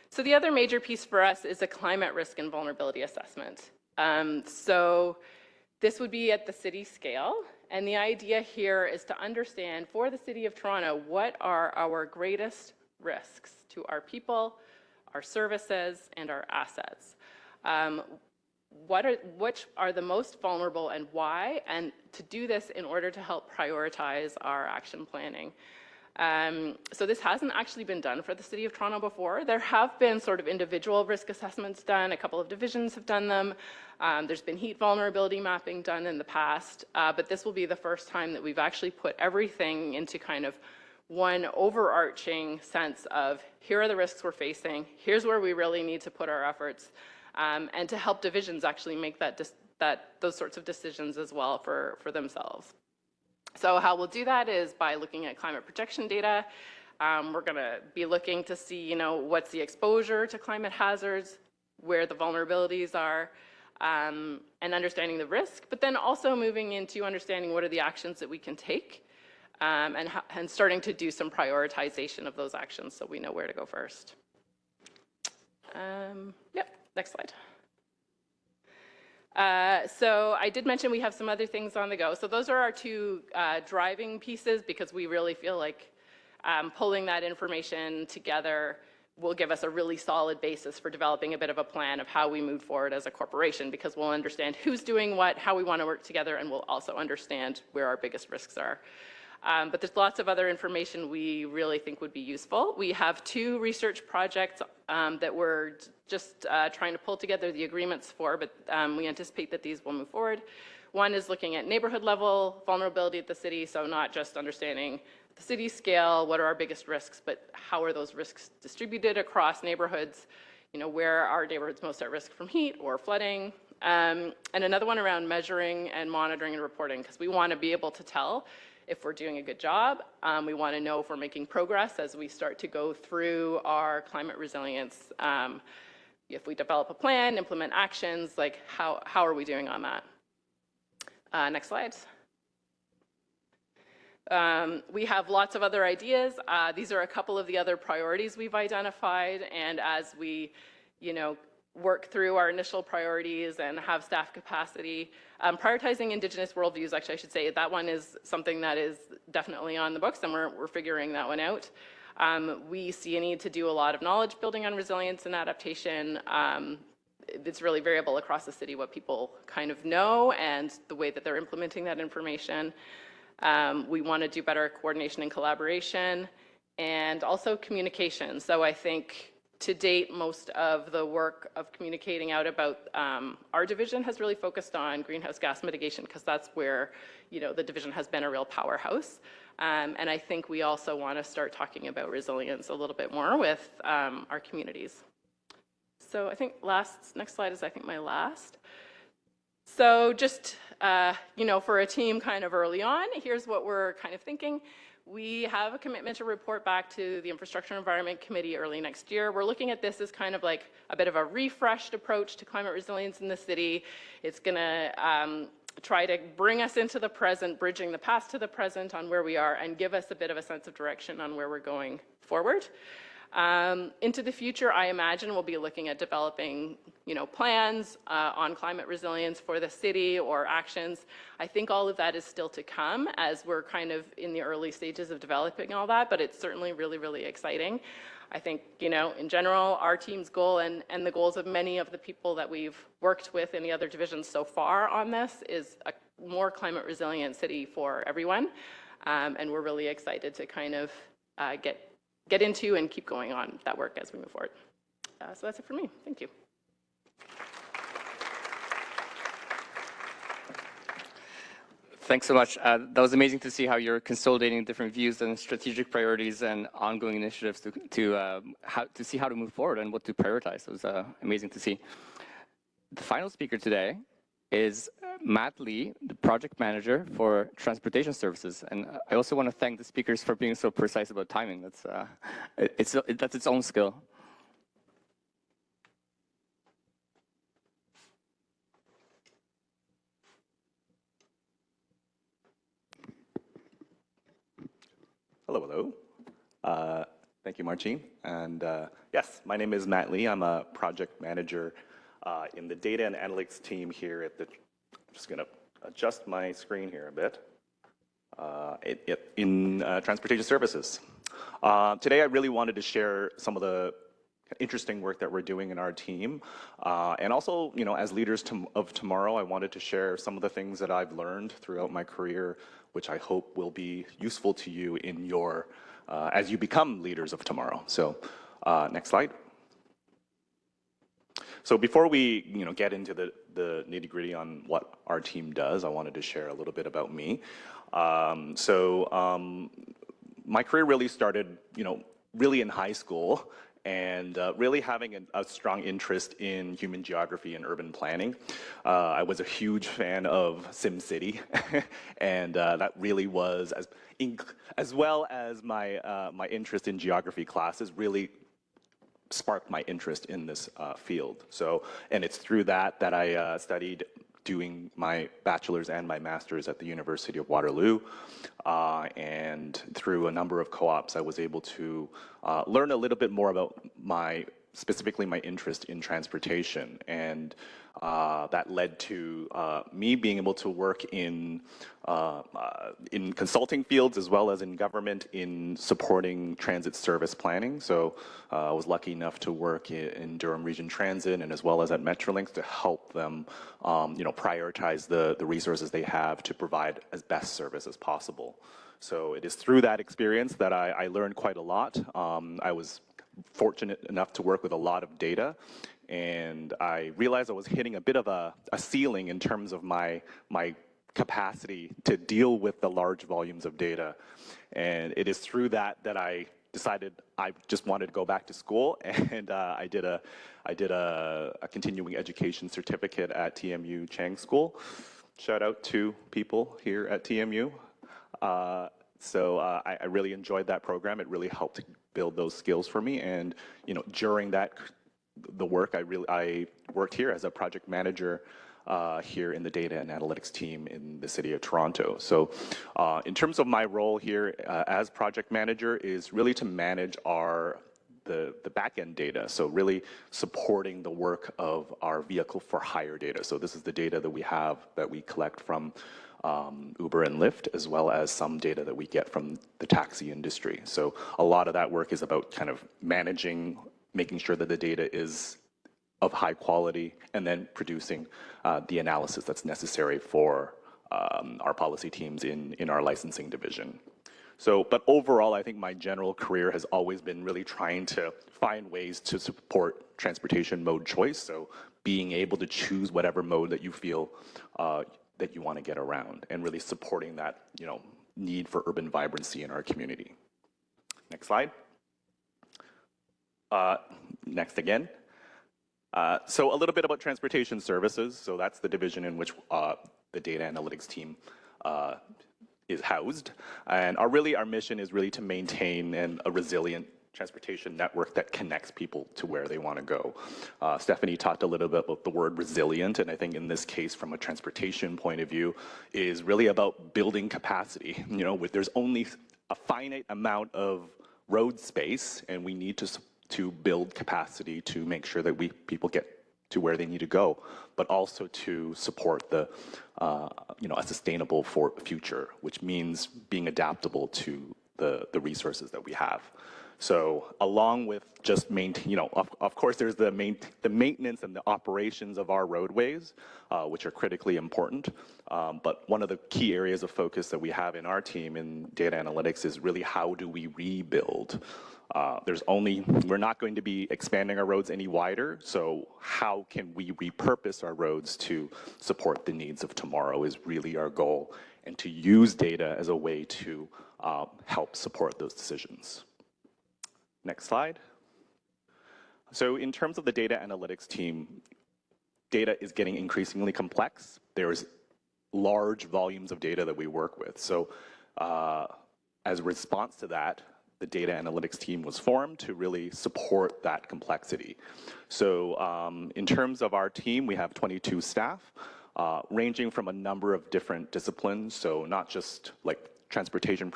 So the other major piece for us is a climate risk and vulnerability assessment. So this would be at the city scale. And the idea here is to understand for the City of Toronto, what are our greatest risks to our people, our services, and our assets? Which are the most vulnerable and why? And to do this in order to help prioritize our action planning. So this hasn't actually been done for the City of Toronto before. There have been sort of individual risk assessments done. A couple of divisions have done them. There's been heat vulnerability mapping done in the past, but this will be the first time that we've actually put everything into kind of one overarching sense of here are the risks we're facing, here's where we really need to put our efforts, and to help divisions actually make those sorts of decisions as well for themselves. So how we'll do that is by looking at climate protection data. We're going to be looking to see, what's the exposure to climate hazards, where the vulnerabilities are, and understanding the risk, but then also moving into understanding what are the actions that we can take, and starting to do some prioritization of those actions so we know where to go first. Yep, next slide. So I did mention we have some other things on the go. So those are our two driving pieces because we really feel like pulling that information together will give us a really solid basis for developing a bit of a plan of how we move forward as a corporation because we'll understand who's doing what, how we want to work together, and we'll also understand where our biggest risks are. But there's lots of other information we really think would be useful. We have two research projects that we're just trying to pull together the agreements for, but we anticipate that these will move forward. One is looking at neighborhood level vulnerability at the city, so not just understanding the city scale, what are our biggest risks, but how are those risks distributed across neighborhoods, where are neighborhoods most at risk from heat or flooding, and another one around measuring and monitoring and reporting, because we want to be able to tell if we're doing a good job. We want to know if we're making progress as we start to go through our climate resilience. If we develop a plan, implement actions, like how are we doing on that? Next slide. We have lots of other ideas. These are a couple of the other priorities we've identified, and as we, work through our initial priorities and have staff capacity. Prioritizing Indigenous worldviews, actually I should say, that one is something that is definitely on the books and we're figuring that one out. We see a need to do a lot of knowledge building on resilience and adaptation. It's really variable across the city what people kind of know and the way that they're implementing that information. We want to do better coordination and collaboration and also communication. So I think to date, most of the work of communicating out about our division has really focused on greenhouse gas mitigation because that's where, the division has been a real powerhouse. And I think we also want to start talking about resilience a little bit more with our communities. So I think next slide is I think my last. So just, for a team kind of early on, here's what we're kind of thinking. We have a commitment to report back to the Infrastructure and Environment Committee early next year. We're looking at this as kind of like a bit of a refreshed approach to climate resilience in the city. It's going to try to bring us into the present, bridging the past to the present on where we are, and give us a bit of a sense of direction on where we're going forward. Into the future, I imagine we'll be looking at developing, plans on climate resilience for the city or actions. I think all of that is still to come as we're kind of in the early stages of developing all that, but it's certainly really, really exciting. I think, in general, our team's goal and the goals of many of the people that we've worked with in the other divisions so far on this is a more climate resilient city for everyone. And we're really excited to kind of get into and keep going on that work as we move forward. So that's it for me. Thank you. Thanks so much. That was amazing to see how you're consolidating different views and strategic priorities and ongoing initiatives to see how to move forward and what to prioritize. It was amazing to see. The final speaker today is Matt Lee, the project manager for transportation services. And I also want to thank the speakers for being so precise about timing. That's its own skill. Hello. Thank you, Marcin. And yes, my name is Matt Lee. I'm a project manager in the data and analytics team here at the, I'm just going to adjust my screen here a bit, in transportation services. Today, I really wanted to share some of the interesting work that we're doing in our team. And also, as leaders of tomorrow, I wanted to share some of the things that I've learned throughout my career, which I hope will be useful to you in your, as you become leaders of tomorrow. So next slide. So before we get into the nitty-gritty on what our team does, I wanted to share a little bit about me. My career really started, really in high school, and really having a strong interest in human geography and urban planning. I was a huge fan of SimCity, and that really was, as well as my interest in geography classes, really sparked my interest in this field. And it's through that I studied doing my bachelor's and my master's at the University of Waterloo. And through a number of co-ops, I was able to learn a little bit more about specifically my interest in transportation. And that led to me being able to work in consulting fields as well as in government in supporting transit service planning. So I was lucky enough to work in Durham Region Transit and as well as at Metrolinx to help them prioritize the resources they have to provide as best service as possible. So it is through that experience that I learned quite a lot. I was fortunate enough to work with a lot of data, and I realized I was hitting a bit of a ceiling in terms of my capacity to deal with the large volumes of data. And it is through that I decided I just wanted to go back to school, and I did a continuing education certificate at TMU Chang School. Shout out to people here at TMU. I really enjoyed that program. It really helped build those skills for me. And during the work, I worked here as a project manager here in the data and analytics team in the city of Toronto. So in terms of my role here as project manager is really to manage the back-end data, so really supporting the work of our vehicle for hire data. So this is the data that we collect from Uber and Lyft, as well as some data that we get from the taxi industry. So a lot of that work is about kind of making sure that the data is of high quality, and then producing the analysis that's necessary for our policy teams in our licensing division. But overall, I think my general career has always been really trying to find ways to support transportation mode choice. So being able to choose whatever mode that you feel that you want to get around, and really supporting that need for urban vibrancy in our community. Next slide. Next again. So a little bit about transportation services. So that's the division in which the data analytics team is housed. And our mission is really to maintain a resilient transportation network that connects people to where they want to go. Stephanie talked a little bit about the word resilient, and I think in this case, from a transportation point of view, is really about building capacity. There's only a finite amount of road space, and we need to build capacity to make sure that people get to where they need to go, but also to support a sustainable future, which means being adaptable to the resources that we have. So along with just of course, there's the maintenance and the operations of our roadways, which are critically important. But one of the key areas of focus that we have in our team in data analytics is really how do we rebuild we're not going to be expanding our roads any wider, so how can we repurpose our roads to support the needs of tomorrow is really our goal, and to use data as a way to help support those decisions. Next slide. So in terms of the data analytics team, data is getting increasingly complex. There's large volumes of data that we work with. So as a response to that, the data analytics team was formed to really support that complexity. So in terms of our team, we have 22 staff, ranging from a number of different disciplines. So not just like transportation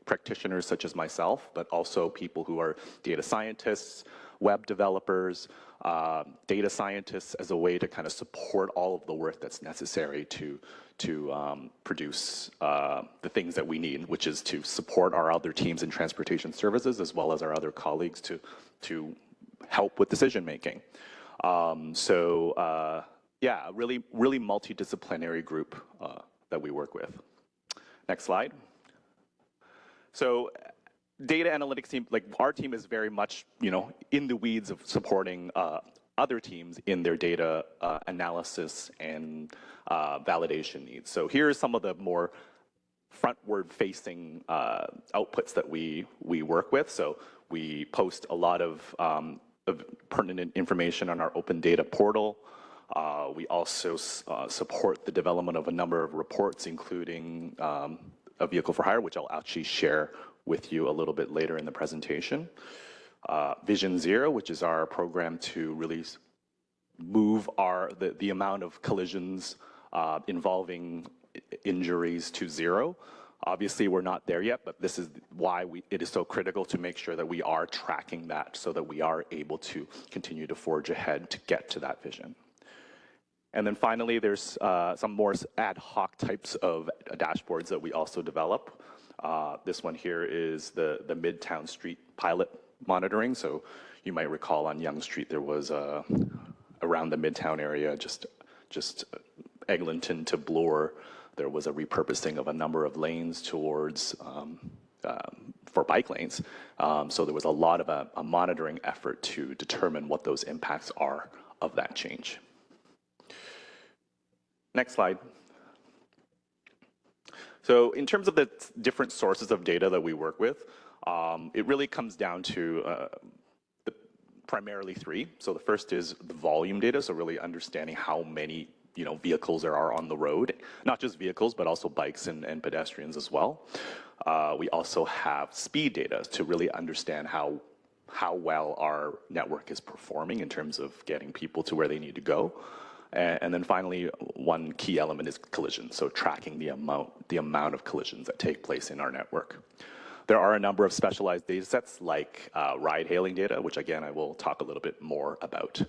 practitioners such as myself, but also people who are data scientists, web developers, data scientists, as a way to kind of support all of the work that's necessary to produce the things that we need, which is to support our other teams in transportation services, as well as our other colleagues to help with decision making. Yeah, really multidisciplinary group that we work with. Next slide. So data analytics team, like our team is very much, in the weeds of supporting other teams in their data analysis and validation needs. So here are some of the more frontward-facing outputs that we work with. So we post a lot of pertinent information on our open data portal. We also support the development of a number of reports, including a vehicle for hire, which I'll actually share with you a little bit later in the presentation. Vision Zero, which is our program to really move the amount of collisions involving injuries to zero. Obviously, we're not there yet, but this is why it is so critical to make sure that we are tracking that so that we are able to continue to forge ahead to get to that vision. And then finally, there's some more ad hoc types of dashboards that we also develop. This one here is the Midtown Street pilot monitoring. So you might recall on Yonge Street, there was around the Midtown area, just Eglinton to Bloor, there was a repurposing of a number of lanes towards for bike lanes. So there was a lot of a monitoring effort to determine what those impacts are of that change. Next slide. So in terms of the different sources of data that we work with, it really comes down to primarily three. So the first is the volume data, so really understanding how many vehicles there are on the road, not just vehicles, but also bikes and pedestrians as well. We also have speed data to really understand how well our network is performing in terms of getting people to where they need to go. And then finally, one key element is collisions, so tracking the amount of collisions that take place in our network. There are a number of specialized data sets like ride-hailing data, which again, I will talk a little bit more about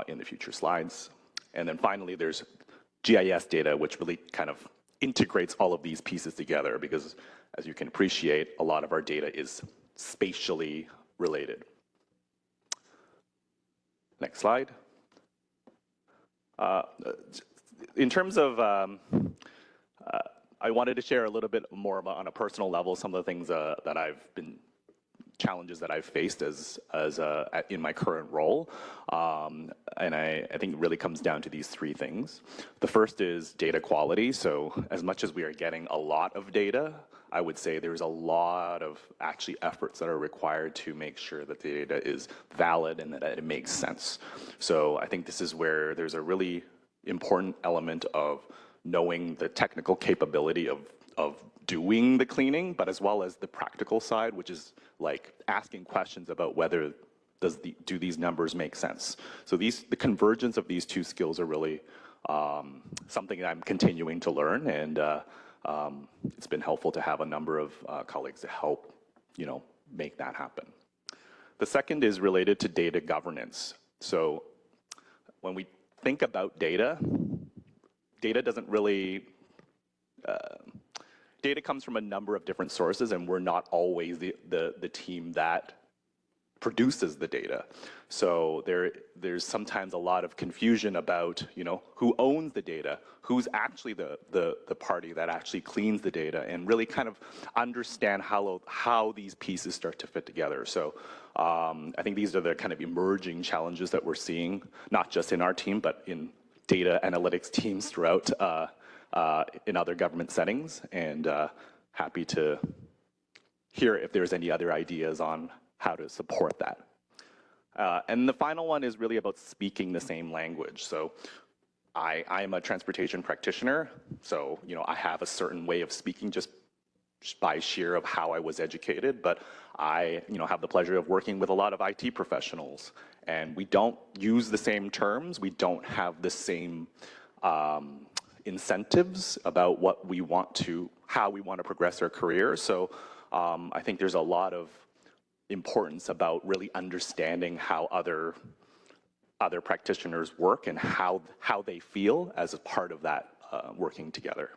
in the future slides. And then finally, there's GIS data, which really kind of integrates all of these pieces together because, as you can appreciate, a lot of our data is spatially related. Next slide. In terms of, I wanted to share a little bit more about, on a personal level, some of the things challenges that I've faced in my current role. And I think it really comes down to these three things. The first is data quality. So as much as we are getting a lot of data, I would say there's a lot of actually efforts that are required to make sure that the data is valid and that it makes sense. So I think this is where there's a really important element of knowing the technical capability of doing the cleaning, but as well as the practical side, which is like asking questions about whether do these numbers make sense. So the convergence of these two skills are really something that I'm continuing to learn, and it's been helpful to have a number of colleagues to help, make that happen. The second is related to data governance. So when we think about data doesn't really, data comes from a number of different sources, and we're not always the team that produces the data. So there's sometimes a lot of confusion about, who owns the data, who's actually the party that actually cleans the data, and really kind of understand how these pieces start to fit together. So I think these are the kind of emerging challenges that we're seeing, not just in our team, but in data analytics teams throughout in other government settings, and happy to hear if there's any other ideas on how to support that. And the final one is really about speaking the same language. So I'm a transportation practitioner, so I have a certain way of speaking just by sheer of how I was educated, but I have the pleasure of working with a lot of IT professionals, and we don't use the same terms, we don't have the same incentives about how we want to progress our career. So I think there's a lot of importance about really understanding how other practitioners work and how they feel as a part of that working together.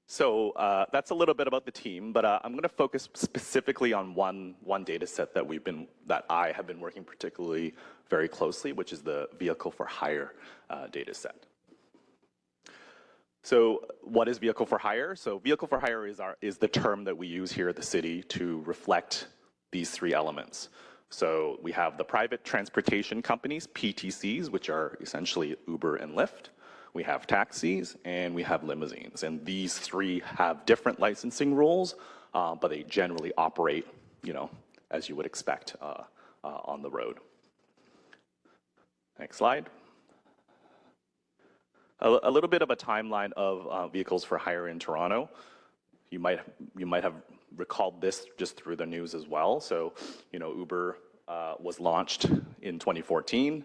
So that's a little bit about the team, but I'm going to focus specifically on one data set that I have been working particularly very closely, which is the vehicle for hire data set. So what is vehicle for hire? So vehicle for hire is the term that we use here at the city to reflect these three elements. So we have the private transportation companies, PTCs, which are essentially Uber and Lyft. We have taxis, and we have limousines. And these three have different licensing rules, but they generally operate, as you would expect on the road. Next slide. A little bit of a timeline of vehicles for hire in Toronto. You might have recalled this just through the news as well. So, Uber was launched in 2014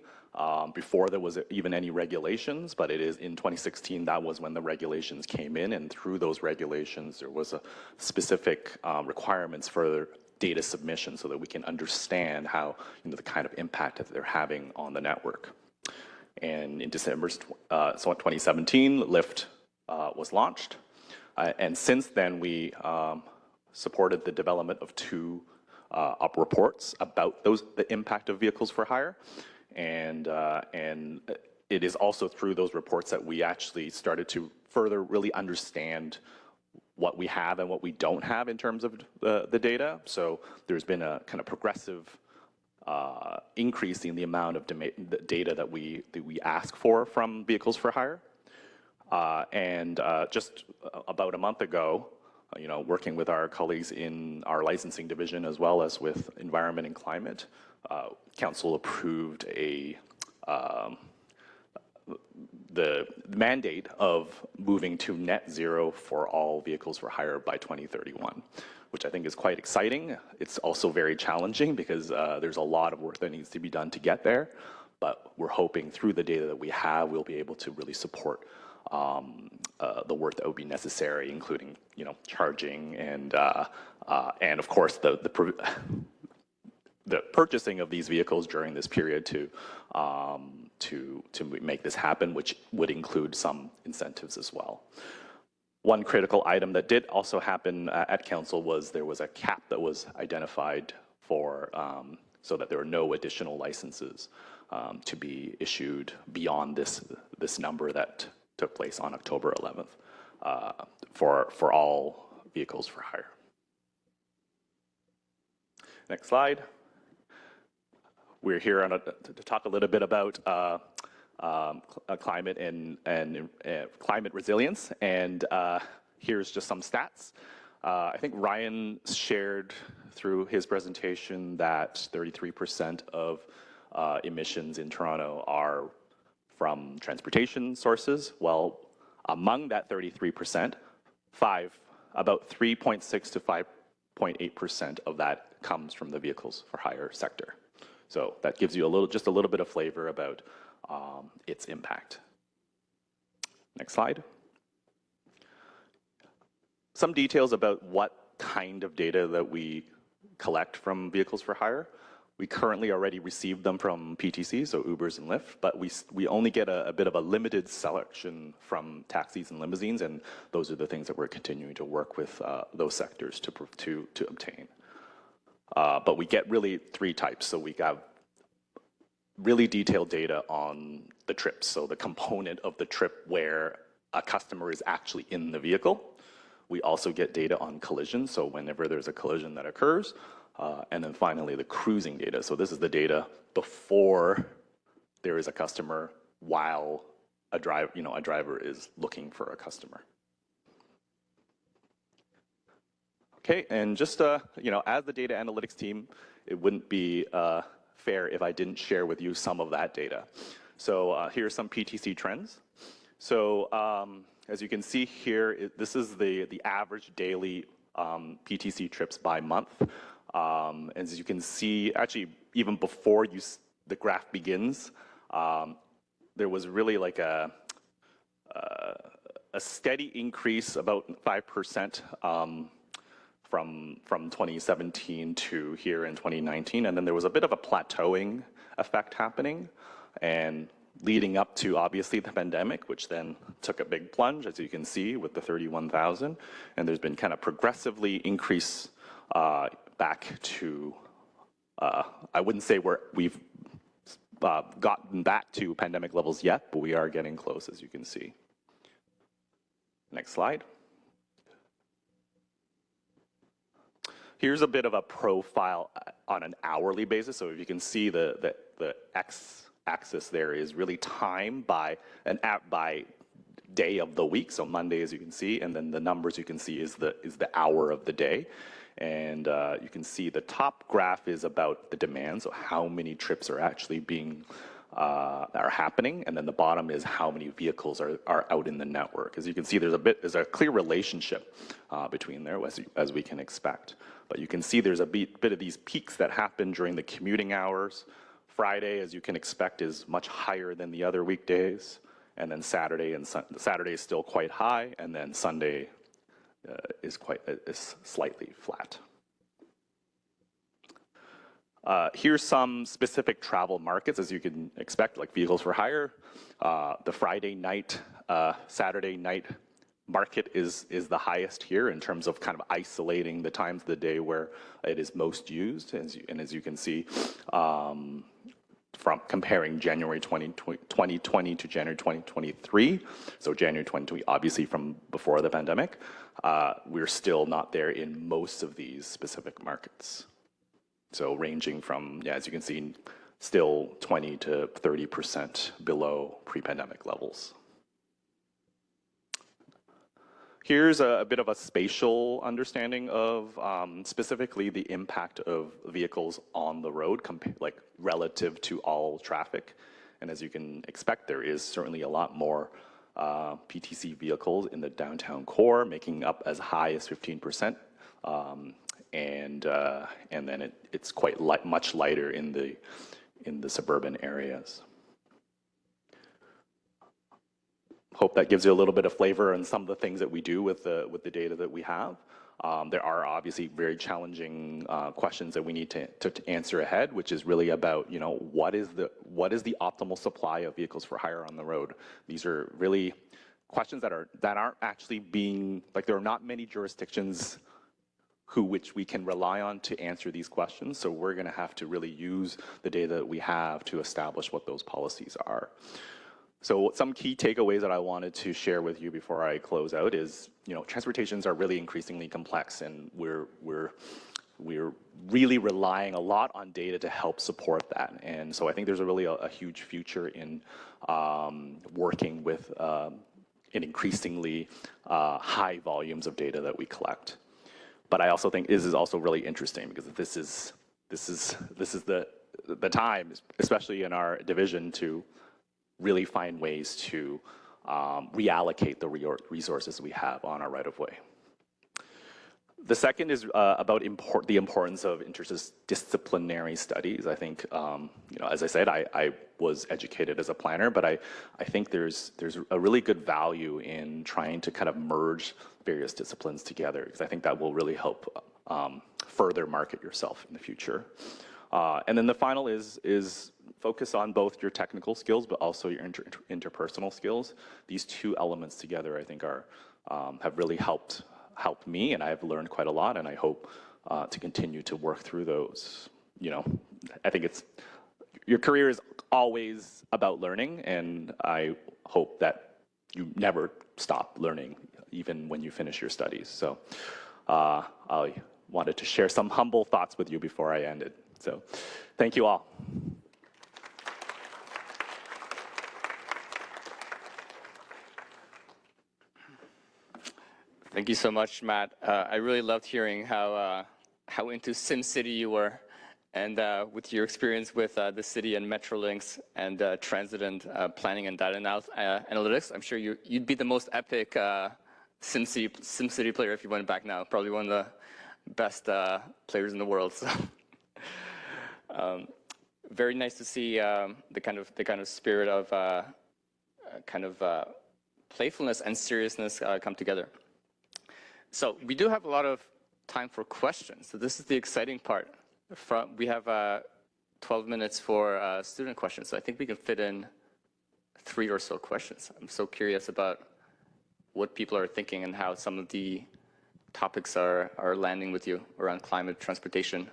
before there was even any regulations, but it is in 2016 that was when the regulations came in, and through those regulations there was a specific requirements for data submission so that we can understand how the kind of impact that they're having on the network. And in December 2017, Lyft was launched. And since then, we supported the development of two reports about the impact of vehicles for hire. And it is also through those reports that we actually started to further really understand what we have and what we don't have in terms of the data. So there's been a kind of progressive increasing the amount of data that we ask for from vehicles for hire. And just about a month ago, working with our colleagues in our licensing division as well as with environment and climate, council approved the mandate of moving to net zero for all vehicles for hire by 2031. Which I think is quite exciting. It's also very challenging because there's a lot of work that needs to be done to get there, but we're hoping through the data that we have, we'll be able to really support the work that would be necessary, including charging and of course the purchasing of these vehicles during this period to make this happen, which would include some incentives as well. One critical item that did also happen at council was there was a cap that was identified for so that there were no additional licenses to be issued beyond this number that took place on October 11th for all vehicles for hire. Next slide. We're here to talk a little bit about climate and climate resilience, and here's just some stats. I think Ryan shared through his presentation that 33% of emissions in Toronto are from transportation sources. Well, among that 33%, about 3.6 to 5.8% of that comes from the vehicles for hire sector. So that gives you just a little bit of flavor about its impact. Next slide. Some details about what kind of data that we collect from vehicles for hire. We currently already receive them from PTC, so Ubers and Lyft, but we only get a bit of a limited selection from taxis and limousines, and those are the things that we're continuing to work with those sectors to obtain. But we get really three types. So we got really detailed data on the trips, so the component of the trip where a customer is actually in the vehicle. We also get data on collisions, so whenever there's a collision that occurs. And then finally, the cruising data. So this is the data before there is a customer, while a driver is looking for a customer. Okay, and just as the data analytics team, it wouldn't be fair if I didn't share with you some of that data. So here are some PTC trends. So as you can see here, this is the average daily PTC trips by month. As you can see, actually, even before the graph begins, there was really like a steady increase, about 5%, from 2017 to here in 2019, and then there was a bit of a plateauing effect happening, and leading up to obviously the pandemic, which then took a big plunge, as you can see, with the 31,000, and there's been kind of progressively increase back to, I wouldn't say we've gotten back to pandemic levels yet, but we are getting close, as you can see. Next slide. Here's a bit of a profile on an hourly basis. So if you can see the x-axis there is really time by day of the week. So Monday, as you can see, and then the numbers you can see is the hour of the day. And you can see the top graph is about the demand, so how many trips are actually are happening, and then the bottom is how many vehicles are out in the network. As you can see, there's a clear relationship between there, as we can expect. But you can see there's a bit of these peaks that happen during the commuting hours. Friday, as you can expect, is much higher than the other weekdays, and then Saturday is still quite high, and then Sunday is slightly flat. Here's some specific travel markets, as you can expect, like vehicles for hire. The Friday night, Saturday night market is the highest here in terms of kind of isolating the times of the day where it is most used. And as you can see, from comparing January 2020 to January 2023, so January 2020, obviously from before the pandemic, we're still not there in most of these specific markets. So ranging from, as you can see, still 20 to 30% below pre-pandemic levels. Here's a bit of a spatial understanding of specifically the impact of vehicles on the road, like relative to all traffic. And as you can expect, there is certainly a lot more PTC vehicles in the downtown core, making up as high as 15%. And then it's quite much lighter in the suburban areas. Hope that gives you a little bit of flavor on some of the things that we do with the data that we have. There are obviously very challenging questions that we need to answer ahead, which is really about what is the optimal supply of vehicles for hire on the road. These are really questions that aren't actually being, like, there are not many jurisdictions which we can rely on to answer these questions. So we're going to have to really use the data that we have to establish what those policies are. So some key takeaways that I wanted to share with you before I close out is, transportations are really increasingly complex, and we're really relying a lot on data to help support that. And so I think there's a huge future in working with in increasingly high volumes of data that we collect. But I also think this is also really interesting, because this is the time, especially in our division, to really find ways to reallocate the resources we have on our right-of-way. The second is about the importance of interdisciplinary studies. I think, as I said, I was educated as a planner, but I think there's a really good value in trying to kind of merge various disciplines together, because I think that will really help further market yourself in the future. And then the final is focus on both your technical skills, but also your interpersonal skills. These two elements together, I think, have really helped me, and I've learned quite a lot, and I hope to continue to work through those. You know, I think your career is always about learning, and I hope that you never stop learning, even when you finish your studies. So I wanted to share some humble thoughts with you before I ended. So thank you all. Thank you so much, Matt. I really loved hearing how into SimCity you were, and with your experience with the city and Metrolinx and transit and planning and data analytics. I'm sure you'd be the most epic SimCity player if you went back now. Probably one of the best players in the world. So. Very nice to see the kind of spirit of playfulness and seriousness come together. So we do have a lot of time for questions. So this is the exciting part. We have 12 minutes for student questions. So I think we can fit in 3 or so questions. I'm so curious about what people are thinking and how some of the topics are landing with you around climate transportation.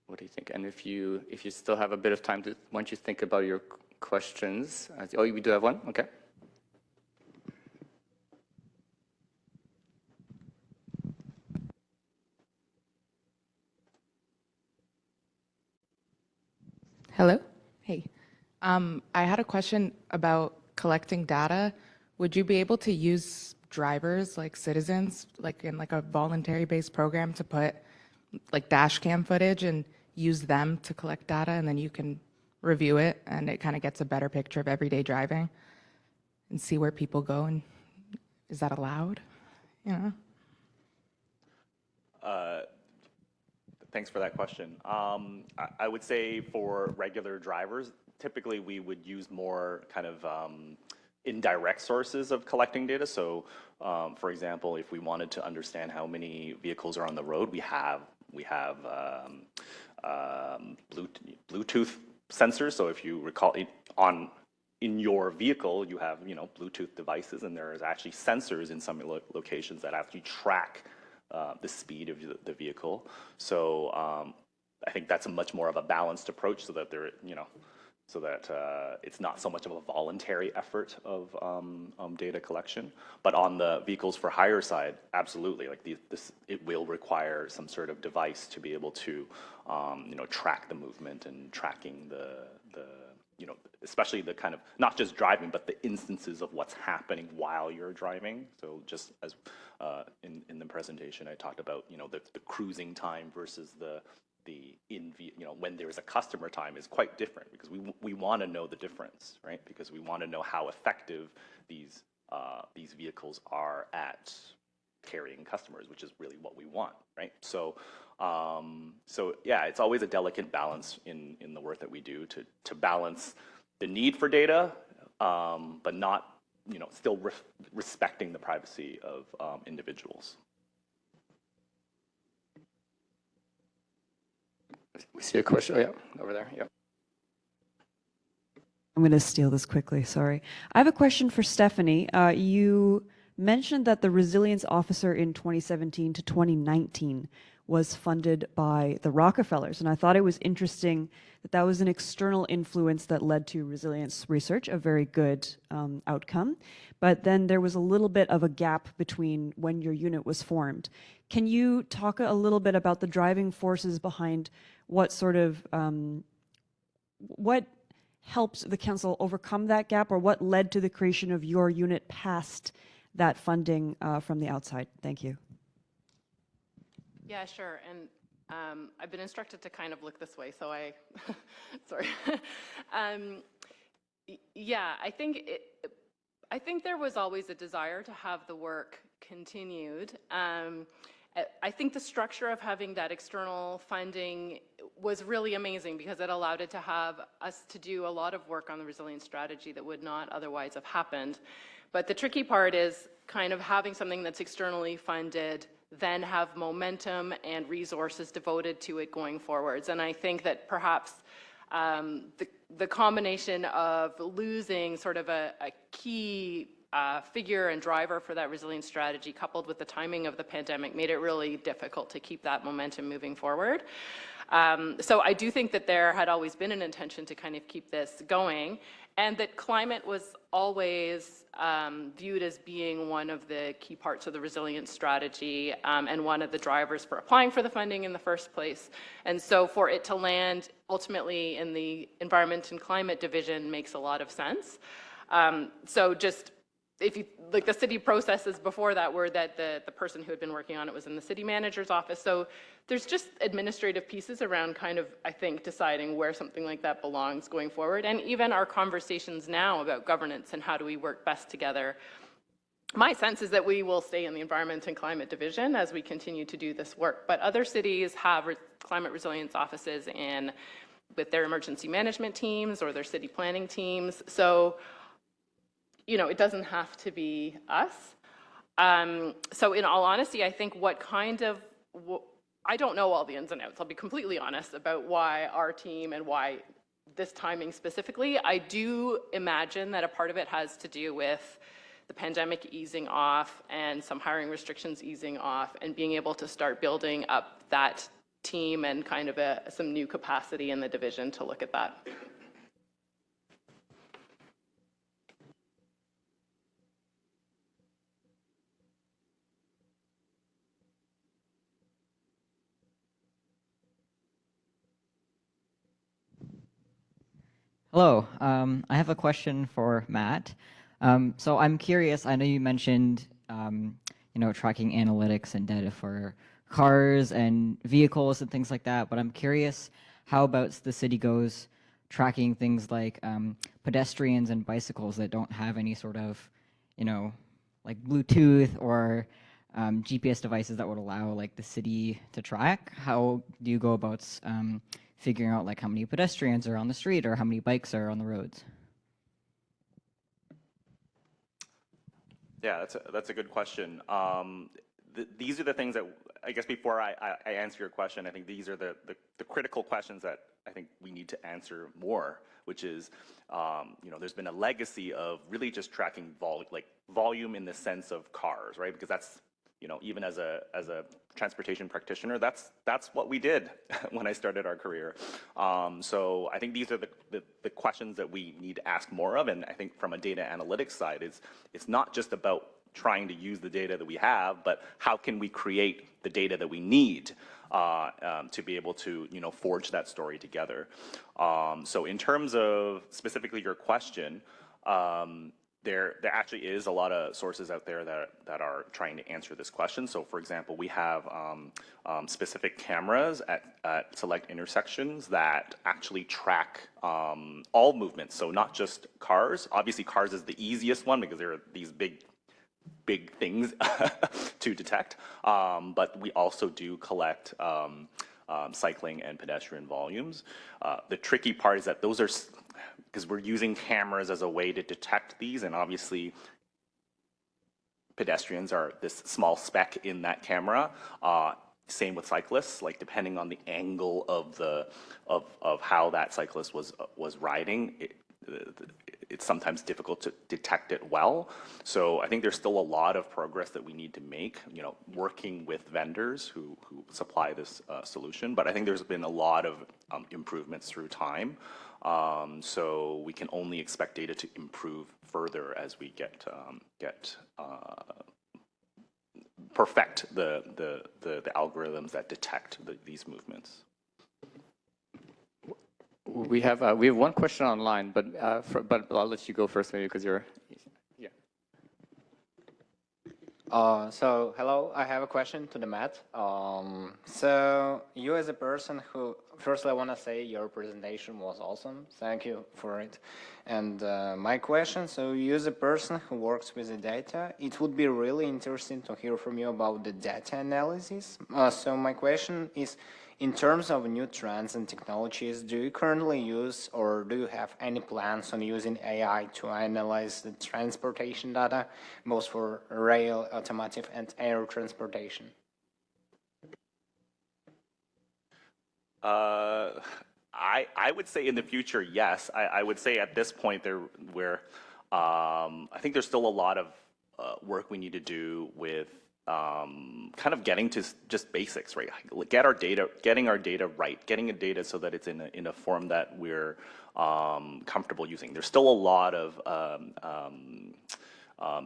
What do you think? And if you still have a bit of time, why don't you think about your questions? Oh, we do have one? Okay. Hello. Hey. I had a question about collecting data. Would you be able to use drivers, like citizens, like in like a voluntary-based program to put like dash cam footage and use them to collect data, and then you can review it, and it kind of gets a better picture of everyday driving and see where people go? And is that allowed? You know? Thanks for that question. I would say for regular drivers, typically we would use more kind of indirect sources of collecting data. So, for example, if we wanted to understand how many vehicles are on the road, we have Bluetooth sensors. So if you recall, in your vehicle, you have Bluetooth devices, and there is actually sensors in some locations that actually track the speed of the vehicle. So I think that's a much more of a balanced approach, so that it's not so much of a voluntary effort of data collection. But on the vehicles for hire side, absolutely, like it will require some sort of device to be able to track the movement and tracking the especially the kind of, not just driving, but the instances of what's happening while you're driving. So just as in the presentation, I talked about, the cruising time versus when there's a customer time is quite different, because we want to know the difference, right? Because we want to know how effective these vehicles are at carrying customers, which is really what we want, right? So yeah, it's always a delicate balance in the work that we do to balance the need for data, but not, still respecting the privacy of individuals. We see a question. Oh, yeah, over there. Yeah. I'm going to steal this quickly. Sorry. I have a question for Stephanie. You mentioned that the resilience officer in 2017 to 2019 was funded by the Rockefellers, and I thought it was interesting that that was an external influence that led to resilience research, a very good outcome. But then there was a little bit of a gap between when your unit was formed. Can you talk a little bit about the driving forces behind what sort of, what helped the council overcome that gap, or what led to the creation of your unit past that funding from the outside? Thank you. Yeah, sure. And I've been instructed to kind of look this way, so sorry. Yeah, I think there was always a desire to have the work continued. I think the structure of having that external funding was really amazing, because it allowed it to have us to do a lot of work on the resilience strategy that would not otherwise have happened. But the tricky part is kind of having something that's externally funded, then have momentum and resources devoted to it going forwards. And I think that perhaps the combination of losing sort of a key figure and driver for that resilience strategy, coupled with the timing of the pandemic, made it really difficult to keep that momentum moving forward. So I do think that there had always been an intention to kind of keep this going, and that climate was always viewed as being one of the key parts of the resilience strategy and one of the drivers for applying for the funding in the first place. And so for it to land ultimately in the Environment and Climate Division makes a lot of sense. So just, if you, like the city processes before that were that the person who had been working on it was in the city manager's office. So there's just administrative pieces around kind of, I think, deciding where something like that belongs going forward. And even our conversations now about governance and how do we work best together. My sense is that we will stay in the Environment and Climate Division as we continue to do this work. But other cities have climate resilience offices with their emergency management teams or their city planning teams. So, you know, it doesn't have to be us. So in all honesty, I think I don't know all the ins and outs. I'll be completely honest about why our team and why this timing specifically. I do imagine that a part of it has to do with the pandemic easing off and some hiring restrictions easing off and being able to start building up that team and kind of some new capacity in the division to look at that. Hello, I have a question for Matt. So I'm curious, I know you mentioned, tracking analytics and data for cars and vehicles and things like that, but I'm curious how about the city goes tracking things like pedestrians and bicycles that don't have any sort of, like Bluetooth or GPS devices that would allow like the city to track? How do you go about figuring out like how many pedestrians are on the street or how many bikes are on the roads? Yeah, that's a good question. These are the things that, I guess before I answer your question, I think these are the critical questions that I think we need to answer more, which is, there's been a legacy of really just tracking volume in the sense of cars, right? Because that's, even as a transportation practitioner, that's what we did when I started our career. So I think these are the questions that we need to ask more of. And I think from a data analytics side, it's not just about trying to use the data that we have, but how can we create the data that we need to be able to, forge that story together. So in terms of specifically your question, there actually is a lot of sources out there that are trying to answer this question. So for example, we have specific cameras at select intersections that actually track all movements. So not just cars. Obviously cars is the easiest one because there are these big things to detect. But we also do collect cycling and pedestrian volumes. The tricky part is that those are, because we're using cameras as a way to detect these, and obviously pedestrians are this small speck in that camera. Same with cyclists, like depending on the angle of how that cyclist was riding, it's sometimes difficult to detect it well. So I think there's still a lot of progress that we need to make, working with vendors who supply this solution. But I think there's been a lot of improvements through time. So we can only expect data to improve further as we perfect the algorithms that detect these movements. We have one question online, but I'll let you go first, maybe because you're. Yeah. So hello, I have a question to the Matt. So you as a person who, firstly I want to say your presentation was awesome. Thank you for it. And my question, so you as a person who works with the data, it would be really interesting to hear from you about the data analysis. So my question is, in terms of new trends and technologies, do you currently use or do you have any plans on using AI to analyze the transportation data, both for rail, automotive, and air transportation? I would say in the future, yes. I would say at this point we're I think there's still a lot of work we need to do with kind of getting to just basics, right? Getting our data right, getting the data so that it's in a form that we're comfortable using. There's still a lot of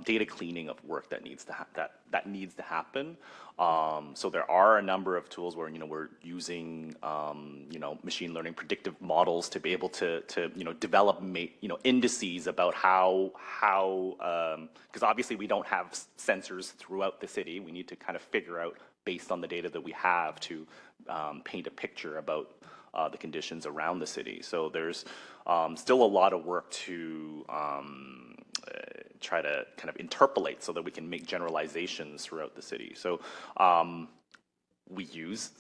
data cleaning of work that needs to happen. So there are a number of tools where we're using machine learning predictive models to be able to develop indices about how because obviously we don't have sensors throughout the city. We need to kind of figure out based on the data that we have to paint a picture about the conditions around the city. So there's still a lot of work to try to kind of interpolate so that we can make generalizations throughout the city. So we use,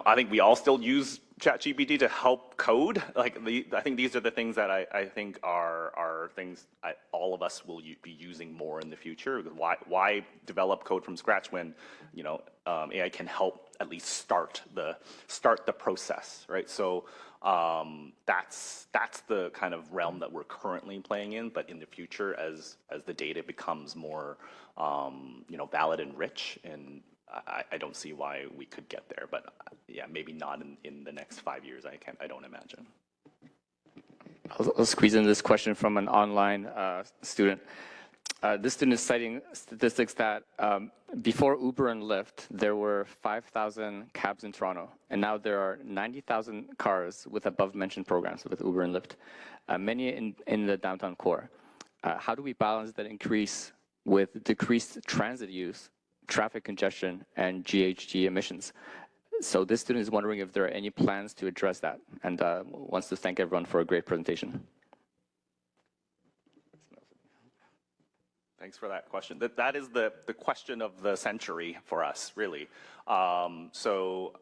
I think we all still use ChatGPT to help code. Like I think these are the things that I think are things all of us will be using more in the future. Why develop code from scratch when AI can help at least start the process, right? So that's the kind of realm that we're currently playing in. But in the future, as the data becomes more valid and rich, and I don't see why we could get there. But yeah, maybe not in the next 5 years. I don't imagine. I'll squeeze in this question from an online student. This student is citing statistics that before Uber and Lyft, there were 5,000 cabs in Toronto, and now there are 90,000 cars with above-mentioned programs with Uber and Lyft, many in the downtown core. How do we balance that increase with decreased transit use, traffic congestion, and GHG emissions? So this student is wondering if there are any plans to address that, and wants to thank everyone for a great presentation. Thanks for that question. That is the question of the century for us, really. So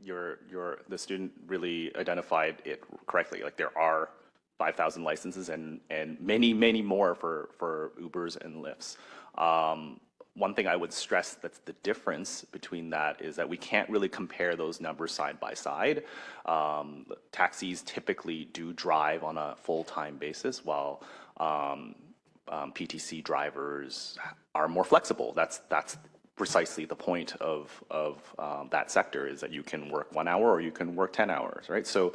the student really identified it correctly. Like there are 5,000 licenses and many more for Ubers and Lyfts. One thing I would stress that's the difference between that is that we can't really compare those numbers side by side. Taxis typically do drive on a full-time basis, while PTC drivers are more flexible. That's precisely the point of that sector, is that you can work 1 hour or you can work 10 hours, right? So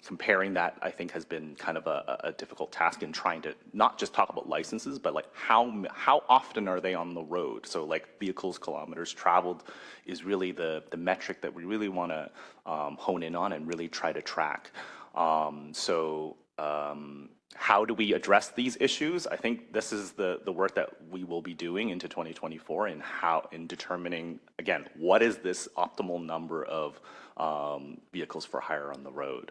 comparing that, I think, has been kind of a difficult task in trying to not just talk about licenses, but like how often are they on the road? So like vehicles, kilometers traveled is really the metric that we really want to hone in on and really try to track. How do we address these issues? I think this is the work that we will be doing into 2024 in determining, again, what is this optimal number of vehicles for hire on the road.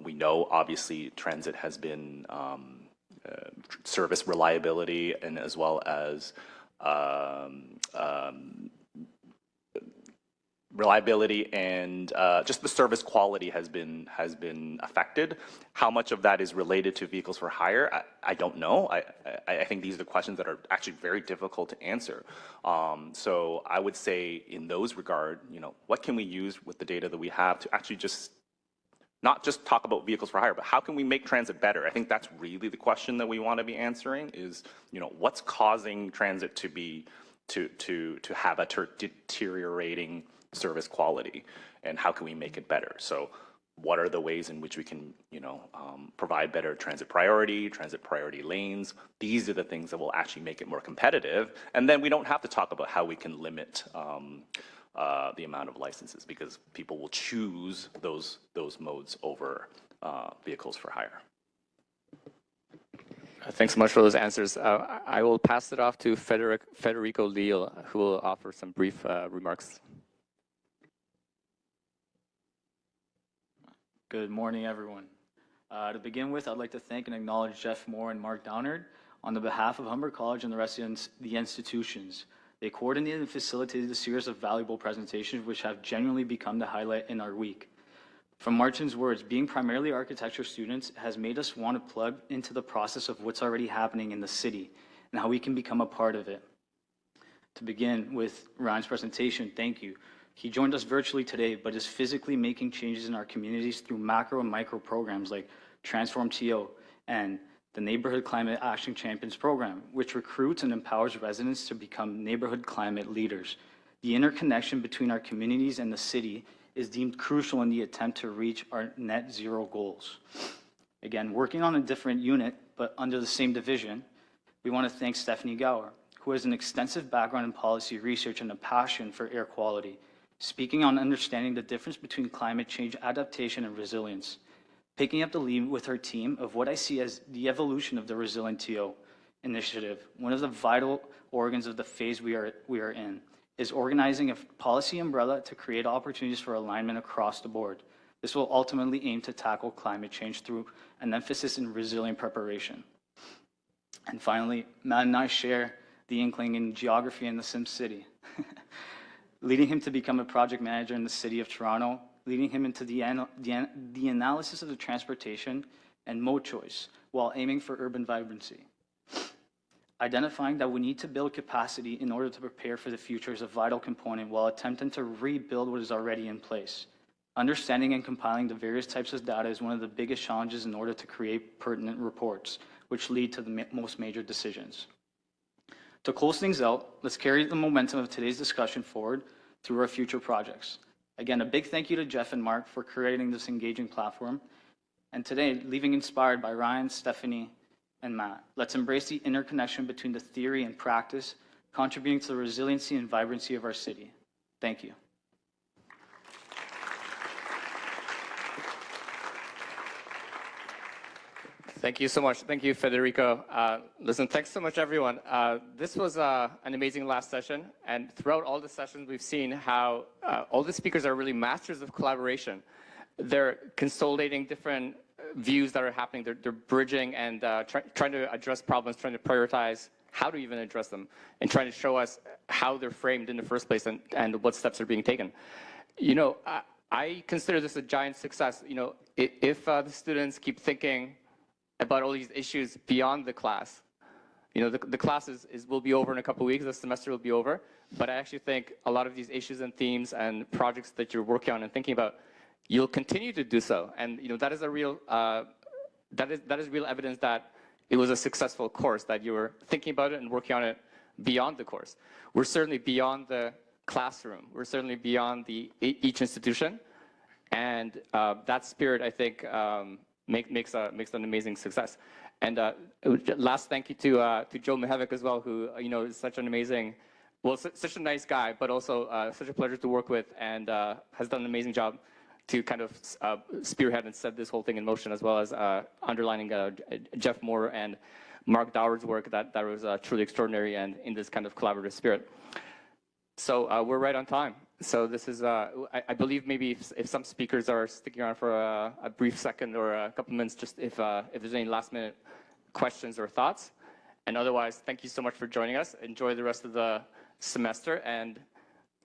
We know, obviously, transit has been service reliability, and as well as reliability and just the service quality has been affected. How much of that is related to vehicles for hire? I don't know. I think these are questions that are actually very difficult to answer. So I would say in those regard, what can we use with the data that we have to actually just not just talk about vehicles for hire, but how can we make transit better? I think that's really the question that we want to be answering is, what's causing transit to have a deteriorating service quality, and how can we make it better? So what are the ways in which we can provide better transit priority lanes? These are the things that will actually make it more competitive, and then we don't have to talk about how we can limit the amount of licenses, because people will choose those modes over vehicles for hire. Thanks so much for those answers. I will pass it off to Federico Leal, who will offer some brief remarks. Good morning, everyone. To begin with, I'd like to thank and acknowledge Jeff Moore and Mark Downard on the behalf of Humber College and the rest of the institutions. They coordinated and facilitated a series of valuable presentations which have genuinely become the highlight in our week. From Martin's words, being primarily architecture students has made us want to plug into the process of what's already happening in the city and how we can become a part of it. To begin with Ryan's presentation, thank you. He joined us virtually today, but is physically making changes in our communities through macro and micro programs like Transform TO and the Neighborhood Climate Action Champions program, which recruits and empowers residents to become neighborhood climate leaders. The interconnection between our communities and the city is deemed crucial in the attempt to reach our net zero goals. Again, working on a different unit, but under the same division, we want to thank Stephanie Gower, who has an extensive background in policy research and a passion for air quality, speaking on understanding the difference between climate change adaptation and resilience, picking up the lead with her team of what I see as the evolution of the CivicLabTO initiative. One of the vital organs of the phase we are in is organizing a policy umbrella to create opportunities for alignment across the board. This will ultimately aim to tackle climate change through an emphasis in resilient preparation. And finally, Matt and I share the inkling in geography in the Sim City, leading him to become a project manager in the city of Toronto, leading him into the analysis of the transportation and mode choice while aiming for urban vibrancy. Identifying that we need to build capacity in order to prepare for the future is a vital component while attempting to rebuild what is already in place. Understanding and compiling the various types of data is one of the biggest challenges in order to create pertinent reports, which lead to the most major decisions. To close things out, let's carry the momentum of today's discussion forward through our future projects. Again, a big thank you to Jeff and Mark for creating this engaging platform. And today, leaving inspired by Ryan, Stephanie, and Matt. Let's embrace the interconnection between the theory and practice, contributing to the resiliency and vibrancy of our city. Thank you. Thank you so much. Thank you, Federico. Listen, thanks so much, everyone. This was an amazing last session. And throughout all the sessions, we've seen how all the speakers are really masters of collaboration. They're consolidating different views that are happening. They're bridging and trying to address problems, trying to prioritize how to even address them, and trying to show us how they're framed in the first place and what steps are being taken. You know, I consider this a giant success. You know, if the students keep thinking about all these issues beyond the class, you know, the class will be over in a couple of weeks, the semester will be over, but I actually think a lot of these issues and themes and projects that you're working on and thinking about, you'll continue to do so. And you know, that is a real, that is real evidence that it was a successful course, that you were thinking about it and working on it beyond the course. We're certainly beyond the classroom. We're certainly beyond each institution. And that spirit, I think, makes an amazing success. And last thank you to Joe Mihevik as well, who, you know, is such an amazing, well, such a nice guy, but also such a pleasure to work with, and has done an amazing job to kind of spearhead and set this whole thing in motion, as well as underlining Jeff Moore and Mark Dower's work that was truly extraordinary and in this kind of collaborative spirit. So we're right on time. So this is, I believe maybe if some speakers are sticking around for a brief second or a couple minutes, just if there's any last minute questions or thoughts. And otherwise, thank you so much for joining us. Enjoy the rest of the semester and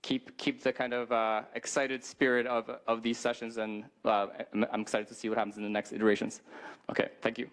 keep the kind of excited spirit of these sessions. And I'm excited to see what happens in the next iterations. Okay, thank you.